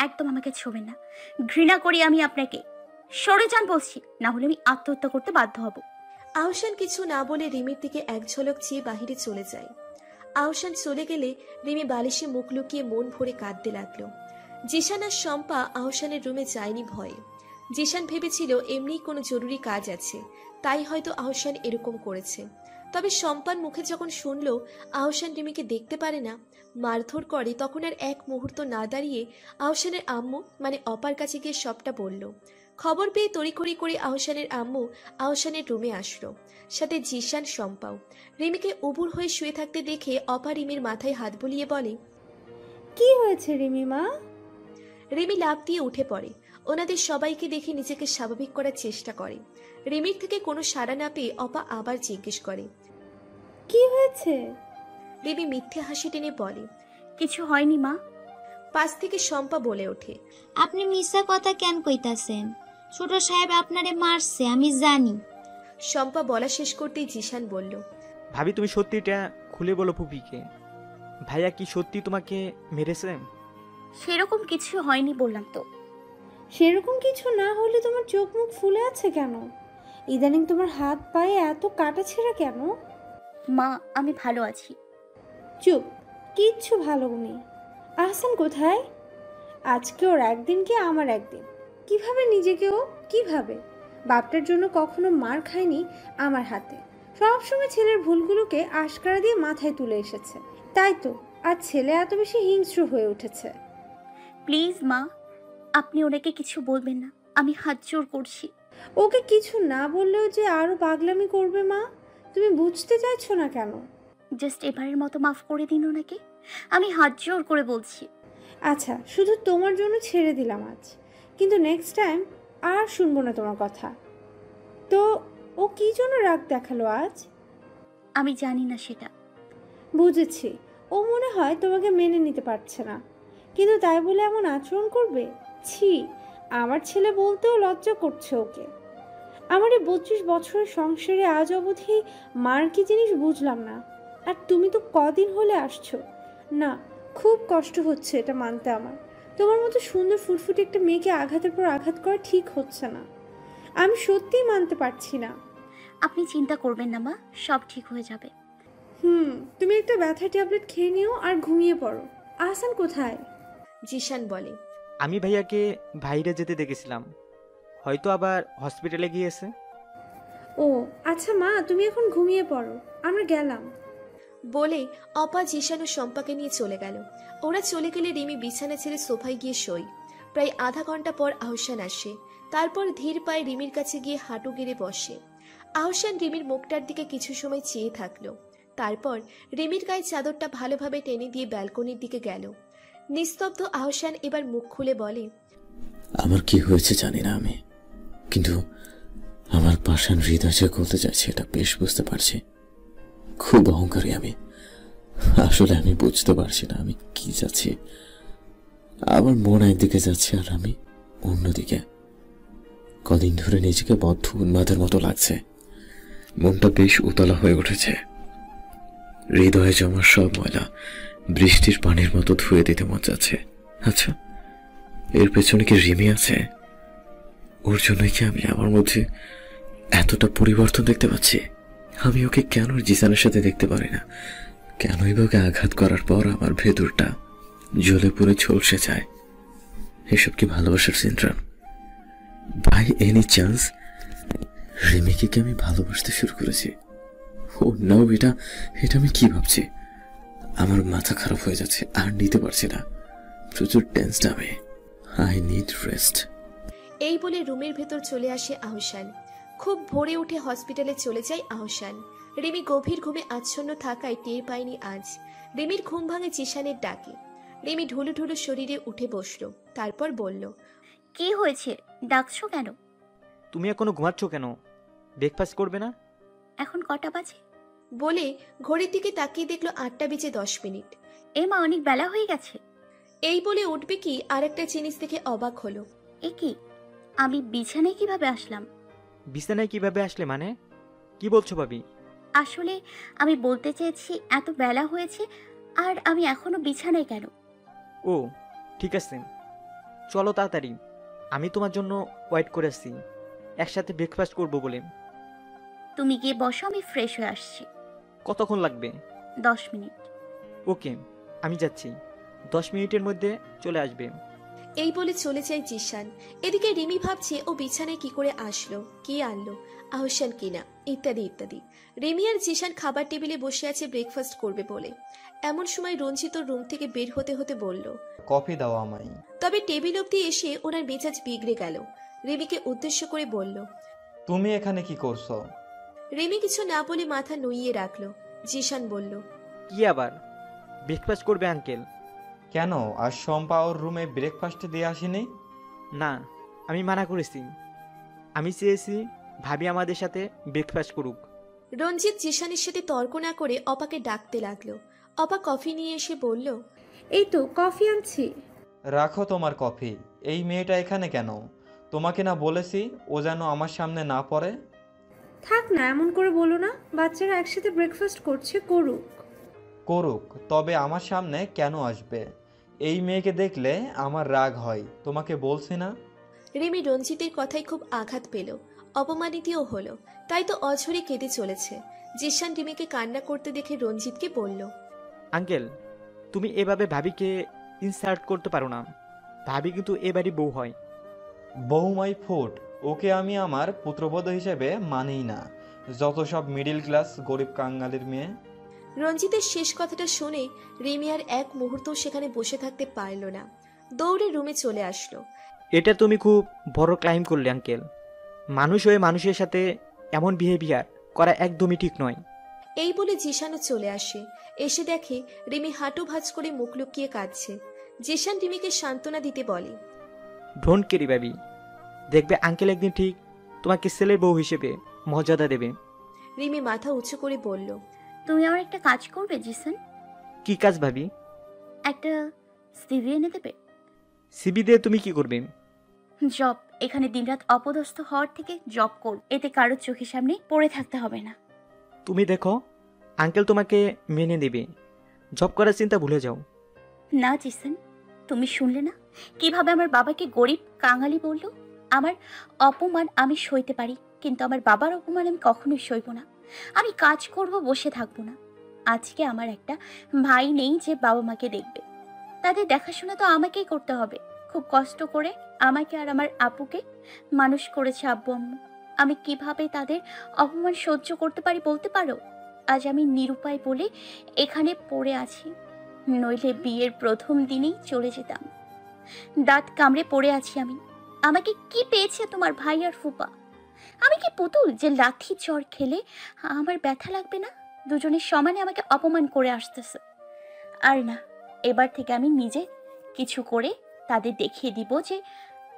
একদম আমাকে ছোবেন না, ঘৃণা করি আমি আপনাকে। সরে যান বলছি, না হলে আমি আত্মহত্যা করতে বাধ্য হব। আহসান কিছু না বলে রিমির দিকে এক ঝলক চেয়ে বাহিরে চলে যায়। আহসান চলে গেলে রিমি বালিশে মুখ লুকিয়ে মন ভরে কাঁদতে লাগলো। জিশান আর শম্পা আহসানের রুমে যায়নি ভয়ে। জিশান ভেবেছিল এমনি কোনো জরুরি কাজ আছে, তাই হয়তো আহসান এরকম করেছে। তবে শম্পার মুখে যখন শুনলো আহসান রিমিকে দেখতে পারে না, মারধর করে, তখন আর এক মুহূর্ত না দাঁড়িয়ে আহসানের আম্মু মানে অপার কাছে গিয়ে সবটা বলল। খবর পেয়ে তড়িঘড়ি করে আহসানের আম্মু আহসানের রুমে আসলো, সাথে জিশান শম্পাও। রিমিকে উবুর হয়ে শুয়ে থাকতে দেখে অপা রিমির মাথায় হাত বুলিয়ে বলে, কি হয়েছে রিমি মা? রিমি লাফ দিয়ে উঠে পড়ে। ওনাদের সবাইকে দেখে নিজেকে স্বাভাবিক করার চেষ্টা করে। রিমির থেকে কোনো সাড়া না পেয়ে অপা আবার জিজ্ঞেস করে, কি হয়েছে? রিমি মিথ্যে হাসি টেনে বলে, কিছু হয়নি মা। পাশ থেকে শম্পা বলে ওঠে, আপনি মিথ্যা কথা কেন কইতাছেন? ছোট সাহেব আপনারে মারছে, আমি জানি। শম্পা বলা শেষ করতেই জিশান বলল, ভাবি তুমি সত্যিটা খুলে বলো ফুপিকে। ভাইয়া কি সত্যি তোমাকে মেরেছে? সেরকম কিছু হয়নি বললাম তো। সেরকম কিছু না হলে তোমার চোখ মুখ ফুলে আছে কেন? ইদানিং তোমার হাত পায়ে এত কাটা ছেঁড়া কেন? মা আমি ভালো আছি। চুপ, কিচ্ছু ভালো নেই। আহসান কোথায়? আজকে ওর একদিন কি আমার একদিন। কিভাবে নিজেকে ও কিভাবে? বাপটার জন্য কখনো মার খায়নি আমার হাতে, সবসময় ছেলের ভুলগুলোকে আশকারা দিয়ে মাথায় তুলে এসেছে। তাই তো আজ ছেলে এত বেশি হিংস্র হয়ে উঠেছে। প্লিজ মা, আপনি ওনাকে কিছু বলবেন না, আমি হাত জোর করছি। ওকে কিছু না বললেও যে আরো পাগলামি করবে মা, তুমি বুঝতে চাইছো না কেন? জাস্ট এবারের মতো মাফ করে দিন ওনাকে, আমি হাত জোর করে বলছি। আচ্ছা, শুধু তোমার জন্য ছেড়ে দিলাম আজ, কিন্তু নেক্সট টাইম আর শুনবো না তোমার কথা। তো ও কি জন্য রাগ দেখালো আজ? আমি জানি না সেটা। বুঝেছি, ও মনে হয় তোমাকে মেনে নিতে পারছে না, কিন্তু তাই বলে এমন আচরণ করবে? ছি, আমার ছেলে বলতেও লজ্জা করছে ওকে। আমার এই 32 বছরের সংসারে আজ অবধি মার কি জিনিস বুঝলাম না। আর তুমি তো কদিন হলে আসছো না, খুব কষ্ট হচ্ছে এটা মানতে আমার। তোমার মতো সুন্দর ফুটফুটে একটা মেয়েকে আঘাতের পর আঘাত করা ঠিক হচ্ছে না। আমি সত্যিই মানতে পারছি না। আপনি চিন্তা করবেন না মা, সব ঠিক হয়ে যাবে। তুমি একটা ব্যথার ট্যাবলেট খেয়ে নিও আর ঘুমিয়ে পড়ো। আহসান কোথায়? জিশান বলে, আমি ভাইয়াকে বাইরে যেতে দেখেছিলাম, হয়তো আবার হসপিটালে গিয়েছে। ও আচ্ছা মা, তুমি এখন ঘুমিয়ে পড়ো, আমরা গেলাম। বলে অপা জিশান ও শম্পাকে নিয়ে চলে গেল। ওরা চলে গেলে রিমি বিছানা ছেড়ে সোফায় গিয়ে শোয়। প্রায় আধা ঘন্টা পর আহসান আসে। তারপর ধীর পায়ে রিমির কাছে গিয়ে হাঁটু গেড়ে বসে। আহসান রিমির মুখটার দিকে কিছু সময় চেয়ে থাকলো, তারপর রিমির গায়ে চাদরটা ভালোভাবে টেনে দিয়ে ব্যালকনির দিকে গেল। নিস্তব্ধ আহসান এবার মুখ খুলে বলে, আমার কি হয়েছে জানি না আমি, কিন্তু আমার পাষাণ হৃদয় যে গলতে চাইছে এটা বেশ বুঝতে পারছি। খুব অহংকারী আমি। আসলে আমি বুঝতে পারছি না আমি কি যাচ্ছি। আমার মন একদিকে যাচ্ছে আর আমি অন্যদিকে। কদিন ধরে নিজেকে বদ্ধ উন্মাদের মতো লাগছে। মনটা বেশ উতলা হয়ে উঠেছে। হৃদয়ে জমা সব ময়লা বৃষ্টির পানির মতো ধুয়ে দিতে মন যাচ্ছে। আচ্ছা, এর পেছনে কি রিমি আছে? ওর জন্যই কি আমি আমার মধ্যে এতটা পরিবর্তন দেখতে পাচ্ছি? আমি ওকে কেন জিসানের সাথে দেখতে পারি না? কেনই বা ওকে আঘাত করার পর আমার ভেতরটা জ্বলে পুড়ে ঝলসে যায়? এসব কি ভালোবাসার সিনড্রোম? বাই এনি চান্স রিমিকে কি আমি ভালোবাসতে শুরু করেছি? ও না, এটা আমি কি ভাবছি? আমার মাথা খারাপ হয়ে যাচ্ছে, আর নিতে পারছি না। প্রচুর টেন্সড আমি। I need rest. এই বলে রুমের ভেতর চলে আসে আহসান। খুব ভোরে উঠে হসপিটালে চলে যায় আহসান। রিমি গভীর ঘুমে আচ্ছন্ন থাকায় টের পায়নি আজ। রিমির ঘুম ভাঙে জিসানের ডাকে। রিমি ঢুলু ঢুলু শরীরে উঠে বসলো, তারপর বলল, কি হয়েছে, ডাকছো কেন? তুমি এখনো ঘুমাচ্ছ কেন? ব্রেকফাস্ট করবে না? এখন কটা বাজে? বলে ঘড়ির দিকে তাকিয়ে দেখলো 8টা বেজে 10 মিনিট। মা, অনেক বেলা হয়ে গেছে। এই বলে উঠবে কি আরেকটা জিনিস দেখে অবাক হলো। এ কি, আমি বিছানায় কিভাবে আসলাম? বিছানায় কিভাবে আসলে মানে? কি বলছো ভাবি? আসলে আমি বলতে চেয়েছি এত বেলা হয়েছে আর আমি এখনো বিছানায় কেন? ও ঠিক আছে, চলো তাড়াতাড়ি, আমি তোমার জন্য ওয়েট করে আসছি, একসাথে ব্রেকফাস্ট করবো বলে। তুমি গিয়ে বসো, আমি ফ্রেশ হয়ে আসছি। কতক্ষণ লাগবে? 10 মিনিট। ওকে, আমি যাচ্ছি, 10 মিনিটের মধ্যে চলে আসবে। এই বলে চলে যায় জিসান। এদিকে রিমি ভাবছে ও বিছানায় কি করে আসলো, কি আনলো, আহসান কিনা, ইত্যাদি ইত্যাদি। রিমি আর জিসান খাবার টেবিলে বসে আছে ব্রেকফাস্ট করবে বলে। এমন সময় রঞ্জিত রুম থেকে বের হতে হতে বলল, কফি দাও আমায়। তবে টেবিল অব্দি এসে ওনার মেজাজ বিগড়ে গেল। রিমিকে উদ্দেশ্য করে বলল, তুমি এখানে কি করছো? রিমি কিছু না বলে মাথা নুইয়ে রাখলো। জিসান বলল, কি আবার ব্রেকফাস্ট করবে আঙ্কেল? কেন, আজ শম্পা ওর রুমে ব্রেকফাস্ট দিয়ে আসেনি? না, আমি মানা করেছি। আমি চেয়েছি ভাবি আমাদের সাথে ব্রেকফাস্ট করুক। রঞ্জিত জিসানের সাথে তর্ক না করে অপাকে ডাকতে লাগলো। অপা কফি নিয়ে এসে বলল, এই তো কফি আনছি। রাখো তোমার কফি। এই মেয়েটা এখানে কেন? তোমাকে না বলেছি ও যেন আমার সামনে না পড়ে? থাক না, এমন করে বলো না। বাচ্চারা একসাথে ব্রেকফাস্ট করছে, করুক। করুক, তবে আমার সামনে কেন আসবে? এই মেয়েকে দেখলে আমার রাগ হয়, তোমাকে বলছি না? রিমি রঞ্জিতের কথায় খুব আঘাত পেল, অপমানিতও হলো, তাই তো অঝরে কেঁদে চলেছে। জিসান রিমিকে কান্না করতে দেখে রঞ্জিতকে বলল, আঙ্কেল, তুমি এভাবে ভাবিকে ইনসাল্ট করতে পারো না। ভাবি কিন্তু এবারই বউ হয়। বৌমাই ফুট, ওকে আমি আমার পুত্রবধূ হিসেবে মানেই না। যত সব মিডিল ক্লাস গরিব কাঙ্গালের মেয়ে। রঞ্জিতের শেষ কথাটা শুনে রিমি আর এক মুহূর্ত সেখানে বসে থাকতে পারল না, দৌড়ে রুমে চলে আসলো। এটা তুমি খুব বড় ক্লাইম করলে আঙ্কেল। মানুষ হয়ে মানুষের সাথে এমন বিহেভিয়ার করা একদমই ঠিক নয়। এই বলে জিসানও চলে আসে। এসে দেখে রিমি হাঁটু ভাঁজ করে মুখ লুকিয়ে কাঁদছে। জিসান রিমিকে সান্ত্বনা দিতে বলে, ডোন্ট কেরি বেবি, দেখবে আঙ্কেল একদিন ঠিক তোমাকে ছেলের বউ হিসেবে মর্যাদা দেবে। রিমি মাথা উঁচু করে বলল, তুমি আমার একটা কাজ করবে জিসান? কি কাজ ভাবি? একটা সিভি এনে দেবে। সিবি দিয়ে তুমি কি করবে? জব। এখানে দিনরাত অপদস্থ হওয়ার থেকে জব কর, এতে কারোর চোখের সামনে পড়ে থাকতে হবে না। তুমি দেখো আঙ্কেল তোমাকে মেনে দেবে, জব করার চিন্তা ভুলে যাও। না জিসান, তুমি শুনলে না কিভাবে আমার বাবাকে গরিব কাঙালি বলল? আমার অপমান আমি সইতে পারি, কিন্তু আমার বাবার অপমান আমি কখনোই সইব না। আমি কাজ করব, বসে থাকবো না। আজকে আমার একটা ভাই নেই যে বাবা মাকে দেখবে, তাদের দেখাশোনা তো আমাকেই করতে হবে। খুব কষ্ট করে আমাকে আর আমার আপুকে মানুষ করেছে আব্বু আম্মু। আমি কিভাবে তাদের অপমান সহ্য করতে পারি বলতে পারো? আজ আমি নিরুপায় বলে এখানে পড়ে আছি, নইলে বিয়ের প্রথম দিনেই চলে যেতাম। দাঁত কামড়ে পড়ে আছি আমি। আমাকে কি পেয়েছে তোমার ভাই আর ফুপা? আমি কি পুতুল যে লাঠি চড় খেলে আমার ব্যথা লাগবে না? দুজনের সমানে আমাকে অপমান করে আসতেছে। আর না, এবার থেকে আমি নিজে কিছু করে তাদের দেখিয়ে দিব যে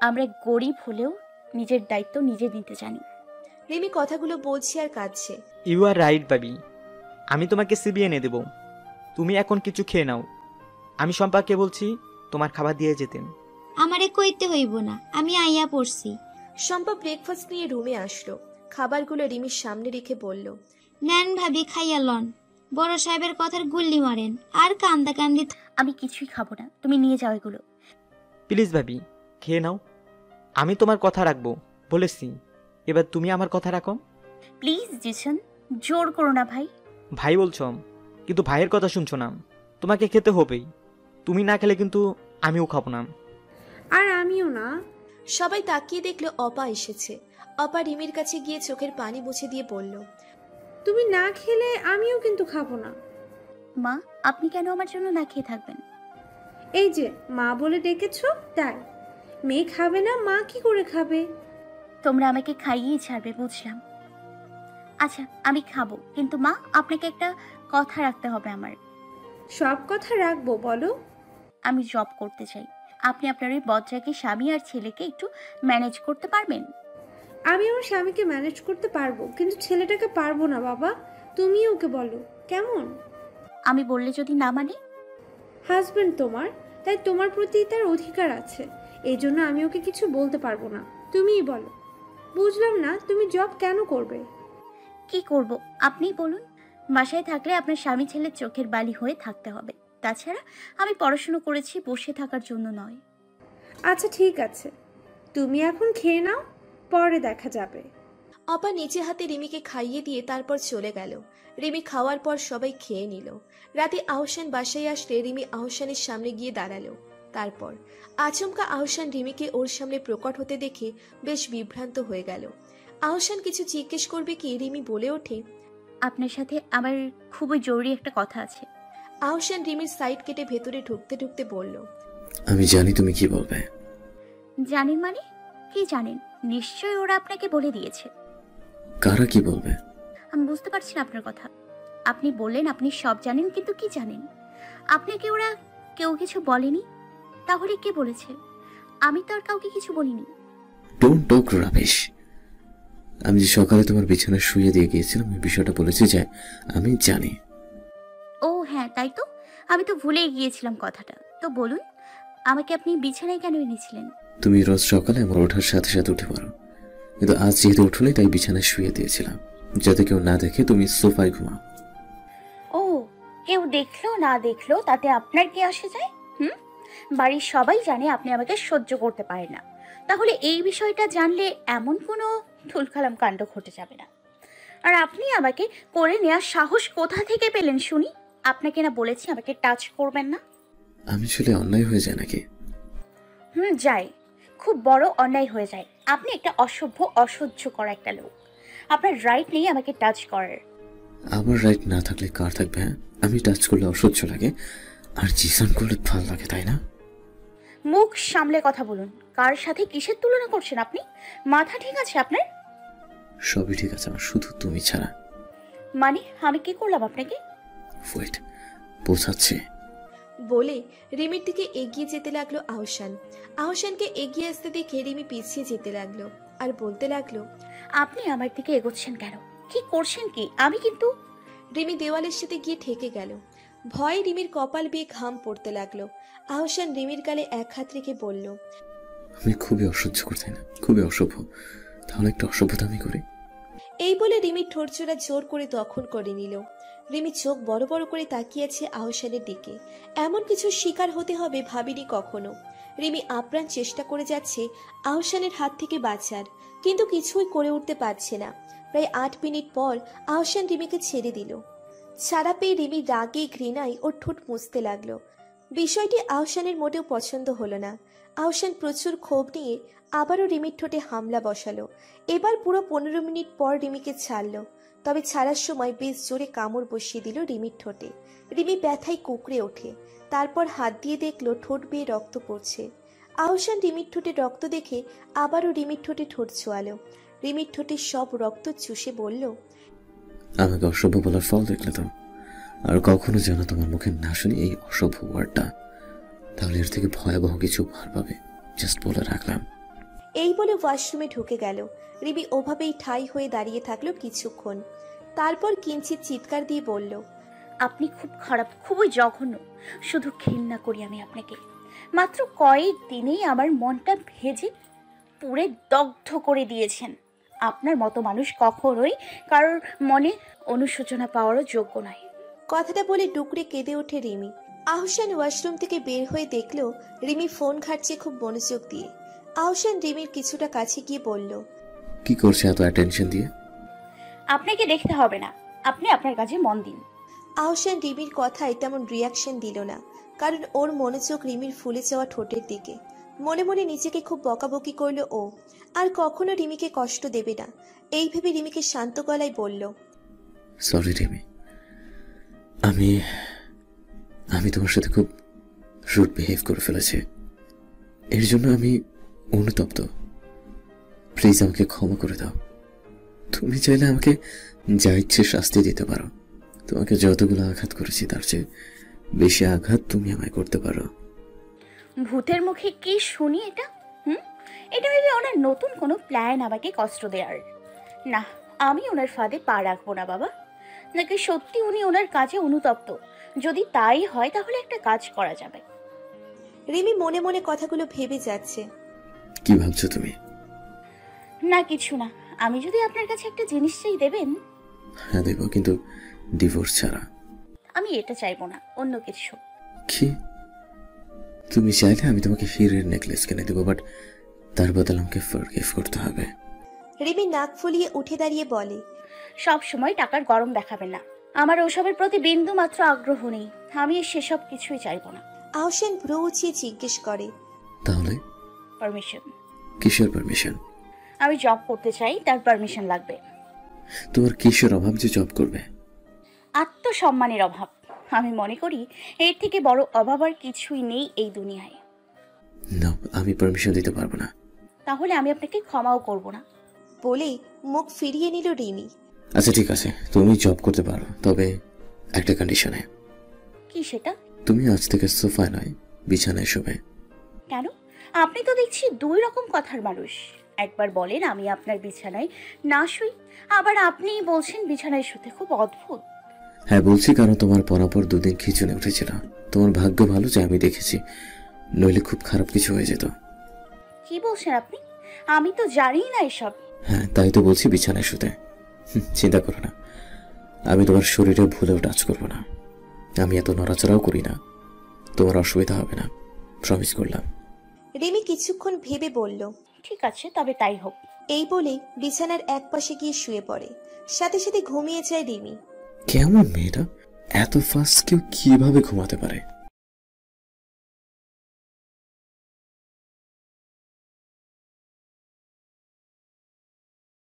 আমরা গরিব হলেও নিজের দায়িত্ব নিজে নিতে জানি। রিমি কথাগুলো বলছে আর কাঁদছে। ইউ আর রাইট ভাবি, আমি তোমাকে সিবি এনে দেব, তুমি এখন কিছু খেয়ে নাও। আমি শম্পাকে বলছি তোমার খাবার দিয়ে যেতেন। আমারে কইতে হইব না, আমি আইয়া পড়ছি। শম্পা ব্রেকফাস্ট নিয়ে রুমে আসলো। খাবারগুলো রিমির সামনে রেখে বলল, নেন ভাবি, খাইয়া লন। বড় সাহেবের কথার গুল্লি মারেন আর কান্দা কান্দি। আমি কিছুই খাবো না, তুমি নিয়ে যাও এগুলো। প্লিজ ভাবি, খেয়ে নাও। আমি তোমার কথা রাখবো বলেছি, এবার তুমি আমার কথা রাখো। প্লিজ জিসান, জোর করো না ভাই। ভাই বলছো, কিন্তু ভাইয়ের কথা শুনছো না। তোমাকে খেতে হবেই, তুমি না খেলে কিন্তু আমিও খাবো না। আর আমিও না। সবাই তাকিয়ে দেখলো অপা এসেছে। অপা রিমির কাছে গিয়ে চোখের পানি মুছে দিয়ে বলল, তুমি না খেলে আমিও কিন্তু খাবো না। মা, আপনি কেন আমার জন্য না খেয়ে থাকবেন? এই যে মা বলে ডেকেছো তাই। মেয়ে খাবে না, মা কি করে খাবে? তোমরা আমাকে খাইয়েই ছাড়বে, বুঝলাম। আচ্ছা, আমি খাবো, কিন্তু মা আপনাকে একটা কথা রাখতে হবে আমার। সব কথা রাখবো, বলো। আমি জব করতে চাই। আপনি আপনার ওই বজ্জাকে স্বামী আর ছেলেকে একটু ম্যানেজ করতে পারবেন? আমি আমার স্বামীকে ম্যানেজ করতে পারবো, কিন্তু ছেলেটাকে পারবো না বাবা। তুমি ওকে বলো কেমন। আমি বললে যদি না মানে? হাজবেন্ড তোমার, তাই তোমার প্রতি তার অধিকার আছে। এই জন্য আমি ওকে কিছু বলতে পারবো না, তুমিই বলো। বুঝলাম না, তুমি জব কেন করবে? কি করব আপনিই বলুন। বাসায় থাকলে আপনার স্বামী ছেলের চোখের বালি হয়ে থাকতে হবে। তাছাড়া আমি পড়াশুনো করেছি বসে থাকার জন্য নয়। আচ্ছা ঠিক আছে, তুমি এখন খেয়ে নাও, পরে দেখা যাবে। অপা নিচে হাতে রিমিকে খাইয়ে দিয়ে তারপর চলে গেল। রিমি খাওয়ার পর সবাই খেয়ে নিল। রাতে আহসান বাসায় আসলে রিমি আহসানের সামনে গিয়ে দাঁড়ালো। তারপর আচমকা আহসান রিমিকে ওর সামনে প্রকট হতে দেখে বেশ বিভ্রান্ত হয়ে গেল। আহসান কিছু জিজ্ঞেস করবে কি রিমি বলে ওঠে, আপনার সাথে আমার খুবই জরুরি একটা কথা আছে। আহসান রিমির সাইড কেটে ভেতরে ঢুকতে ঢুকতে বলল, আমি জানি তুমি কি বলবে। জানেন মানে? কি জানেন? নিশ্চয়ই ওরা আপনাকে বলে দিয়েছে। কারা কি বলবে? আমি বুঝতে পারছি না আপনার কথা। আপনি বললেন আপনি সব জানেন, কিন্তু কি জানেন? আপনাকে ওরা কেউ কিছু বলেনি? তাহলে কে বলেছে? আমি তো আর কাউকে কিছু বলিনি। Don't talk rubbish. আমি যে সকালে তোমার বিছানায় শুয়ে দিয়ে গিয়েছিলাম ওই বিষয়টা বলেছি যে আমি জানি। ও হ্যাঁ, তাই তো, আমি তো ভুলেই গিয়েছিলাম কথাটা। তো বলুন, আমাকে আপনি বিছানায় কেন এনেছিলেন? তুমি রোজ সকালে আমার ওঠার সাথে সাথে উঠে পড়ো, কিন্তু আজ যেহেতু উঠোনি তাই বিছানায় শুয়ে দিয়েছিলাম, যাতে কেউ না দেখে তুমি সোফায় ঘুমাও। ও, কেউ দেখলো না দেখলো তাতে আপনার কি আসে যায়? বাড়ির সবাই জানে আপনি আমাকে সহ্য করতে পারেন না। তাহলে এই বিষয়টা জানলে এমন কোনো ঠুলখালাম কাণ্ড ঘটে যাবে না। আর আপনি আমাকে করে নেওয়ার সাহস কোথা থেকে পেলেন শুনি? আপনাকে না বলেছি আমাকে টাচ করবেন না। আমি ছেলে অন্যায় হয়ে যায় নাকি? যায়, খুব বড় অন্যায় হয়ে যায়। আপনি একটা অসভ্য, অসহ্য করা একটা লোক। আপনার রাইট নেই আমাকে টাচ করার। আমার রাইট না থাকলে কার থাকবে? হ্যাঁ, আমি টাচ করলে অসহ্য লাগে, আর জিসান করলে ভালো লাগে, তাই না? মুখ সামলে কথা বলুন। কার সাথে কিসের তুলনা করছেন আপনি? মাথা ঠিক আছে আপনার? সবই ঠিক আছে আমার, শুধু তুমি ছাড়া। মানে আমি কি করলাম আপনাকে? ওয়েট, বোঝাচ্ছে। বলে রিমির দিকে এগিয়ে যেতে লাগলো আহসান। আহসানকে এগিয়ে আসতে দেখে রিমি পিছিয়ে যেতে লাগলো আর বলতে লাগলো, আপনি আমার দিকে এগোচ্ছেন কেন? কি করছেন কি? আমি কিন্তু। রিমি দেওয়ালের সাথে গিয়ে ঠেকে গেল। ভয়ে রিমির কপাল বেয়ে ঘাম পড়তে লাগলো। আহসান রিমির গালে এক হাত রেখে বলল, আমি খুবই অসহ্য করতে না, খুবই অসভ্য। তাহলে একটা অসভ্যতা আমি করি। এই বলে রিমির ঠোঁটজোড়া জোর করে দখল করে নিল। রিমি চোখ বড় বড় করে তাকিয়েছে আহসানের দিকে। এমন কিছু শিকার হতে হবে ভাবিনি কখনো। রিমি আপ্রাণ চেষ্টা করে যাচ্ছে আহসানের হাত থেকে বাঁচার, কিন্তু কিছুই করে উঠতে পারছে না। প্রায় 8 মিনিট পর আহসান রিমিকে ছেড়ে দিল। ছাড়া পেয়ে রিমি রাগে ঘৃণায় ওর ঠোঁট মুছতে লাগলো। বিষয়টি আহসানের মোটেও পছন্দ হলো না। আহসান প্রচুর ক্ষোভ নিয়ে আবারও রিমির ঠোঁটে হামলা বসালো। এবার পুরো 15 মিনিট পর রিমিকে ছাড়লো, তবে ছাড়ার সময় বেশ জোরে কামড় বসিয়ে দিল রিমির ঠোঁটে। রিমি ব্যথায় কুঁকড়ে ওঠে। তারপর হাত দিয়ে দেখলো ঠোঁট বেয়ে রক্ত পড়ছে। আহসান রিমির ঠোঁটে রক্ত দেখে আবারও রিমির ঠোঁটে ঠোঁট ছোঁয়ালো। রিমির ঠোঁটে সব রক্ত চুষে বলল, আমাকে অসভ্য বলার ফল দেখলে তো। আর কখনো যেন তোমার মুখে না শুনি এই অসভ্য ওয়ার্ডটা, তাহলে এর থেকে ভয়াবহ কিছু ভার পাবে। জাস্ট বলে রাখলাম। এই বলে ওয়াশরুমে ঢুকে গেল। রিমি ওভাবেই ঠাই হয়ে দাঁড়িয়ে থাকলো কিছুক্ষণ, তারপর কিঞ্চিত চিৎকার দিয়ে বলল, আপনি খুব খারাপ, খুবই জঘন্য। শুধু ঘৃণা করি আমি আপনাকে। মাত্র কয়েক দিনেই আমার মনটা ভেজে পুড়ে দগ্ধ করে দিয়েছেন। আপনার মতো মানুষ কখনোই কারোর মনে অনুশোচনা পাওয়ারও যোগ্য নয়। কথাটা বলে ডুকরে কেঁদে ওঠে রিমি। আহসান ওয়াশরুম থেকে বের হয়ে দেখলো রিমি ফোন ঘাটছে খুব মনোযোগ দিয়ে। আহসান রিমির কিছুটা কাছে গিয়ে বলল, কি করছে এত অ্যাটেনশন দিয়ে? আপনাকে দেখতে হবে না, আপনি আপনার কাজে মন দিন। আহসান রিমির কথায় তেমন রিয়াকশন দিল না, কারণ ওর মনোযোগ রিমির ফুলে যাওয়া ঠোঁটের দিকে। মনে মনে নিজেকে খুব বকাবকি করলো ও, আর কখনো রিমিকে কষ্ট দেবে না এই ভেবে রিমিকে শান্ত গলায় বলল, সরি রিমি, আমি আমি তোমার সাথে খুব রুড বিহেভ করে ফেলেছি। এর জন্য আমি অনুতপ্ত। প্লিজ আমাকে ক্ষমা করে দাও। তুমি চাইলে আমাকে যা ইচ্ছে শাস্তি দিতে পারো। তোমাকে যতগুলো আঘাত করেছি তার চেয়ে বেশি আঘাত তুমি আমায় করতে পারো। ভূতের মুখে কি শুনি এটা? এটা ভেবে ওনার নতুন কোনো প্ল্যান আমাকে কষ্ট দেওয়ার। না, আমি ওনার ফাঁদে পা রাখবো না বাবা। নাকি সত্যি উনি ওনার কাজে অনুতপ্ত? যদি তাই হয় তাহলে একটা কাজ করা যাবে। রিমি মনে মনে কথাগুলো ভেবে যাচ্ছে। কি ভাবছো তুমি? না কিছু না। আমি যদি আপনার কাছে একটা জিনিস চাই দেবেন? হ্যাঁ দেবো, কিন্তু ডিভোর্স ছাড়া। আমি এটা চাইবো না, অন্য কিছু। কি? তুমি চাইলে আমি তোমাকে হীরের নেকলেস কিনে দেবো, বাট তার বদলে আমাকে ফরগিভ করতে হবে। রিমি নাক ফুলিয়ে উঠে দাঁড়িয়ে বলে, সব সময় টাকার গরম দেখাবেন না। আমার ওসবের প্রতি বিন্দু মাত্র আগ্রহ নেই। আমি সেসব কিছুই চাইবো না। আহসান ভ্রু উঁচিয়ে জিজ্ঞেস করে, তাহলে পারমিশন? কিসের পারমিশন? আমি জব করতে চাই, তার পারমিশন লাগবে। তোমার কিসের অভাব যে জব করবে? আত্মসম্মানের অভাব। আমি মনে করি এর থেকে বড় অভাব আর কিছুই নেই এই দুনিয়ায়। না, আমি পারমিশন দিতে পারবো না। তাহলে আমি আপনাকে ক্ষমাও করব না। বলে মুখ ফিরিয়ে নিল রিমি। আচ্ছা ঠিক আছে, তুমি জব করতে পারো, তবে একটা কন্ডিশনে। কি সেটা? তুমি আজ থেকে সোফায় নয় বিছানায় শোবে। কেন? আপনি তো দেখছি দুই রকম কথার মানুষ। একবার বলেন আমি আপনার বিছানায় না শুই, আবার আপনিই বলছেন বিছানায় শুতে। খুব অদ্ভুত। হ্যাঁ বলছি, কারণ তোমার পরাপর দুদিন খিচুনি উঠেছিল। তোমার ভাগ্য ভালো যে আমি দেখেছি, নইলে খুব খারাপ কিছু হয়ে যেত। কি বলছেন আপনি? আমি তো জানি না এসব। হ্যাঁ তাই তো বলছি বিছানায় শুতে। চিন্তা করো না, আমি তোমার শরীরে ভুলেও টাচ করবো না। আমি এত নড়াচড়াও করি না, তোমার অসুবিধা হবে না, প্রমিস করলাম। রিমি কিছুক্ষণ ভেবে বলল, ঠিক আছে তবে তাই হোক। এই বলে বিছানার এক পাশে গিয়ে শুয়ে পড়ে। সাথে সাথে ঘুমিয়ে যায় রিমি। কেমন মেয়েটা? এত ফাস্ট কেউ কিভাবে ঘুমাতে পারে?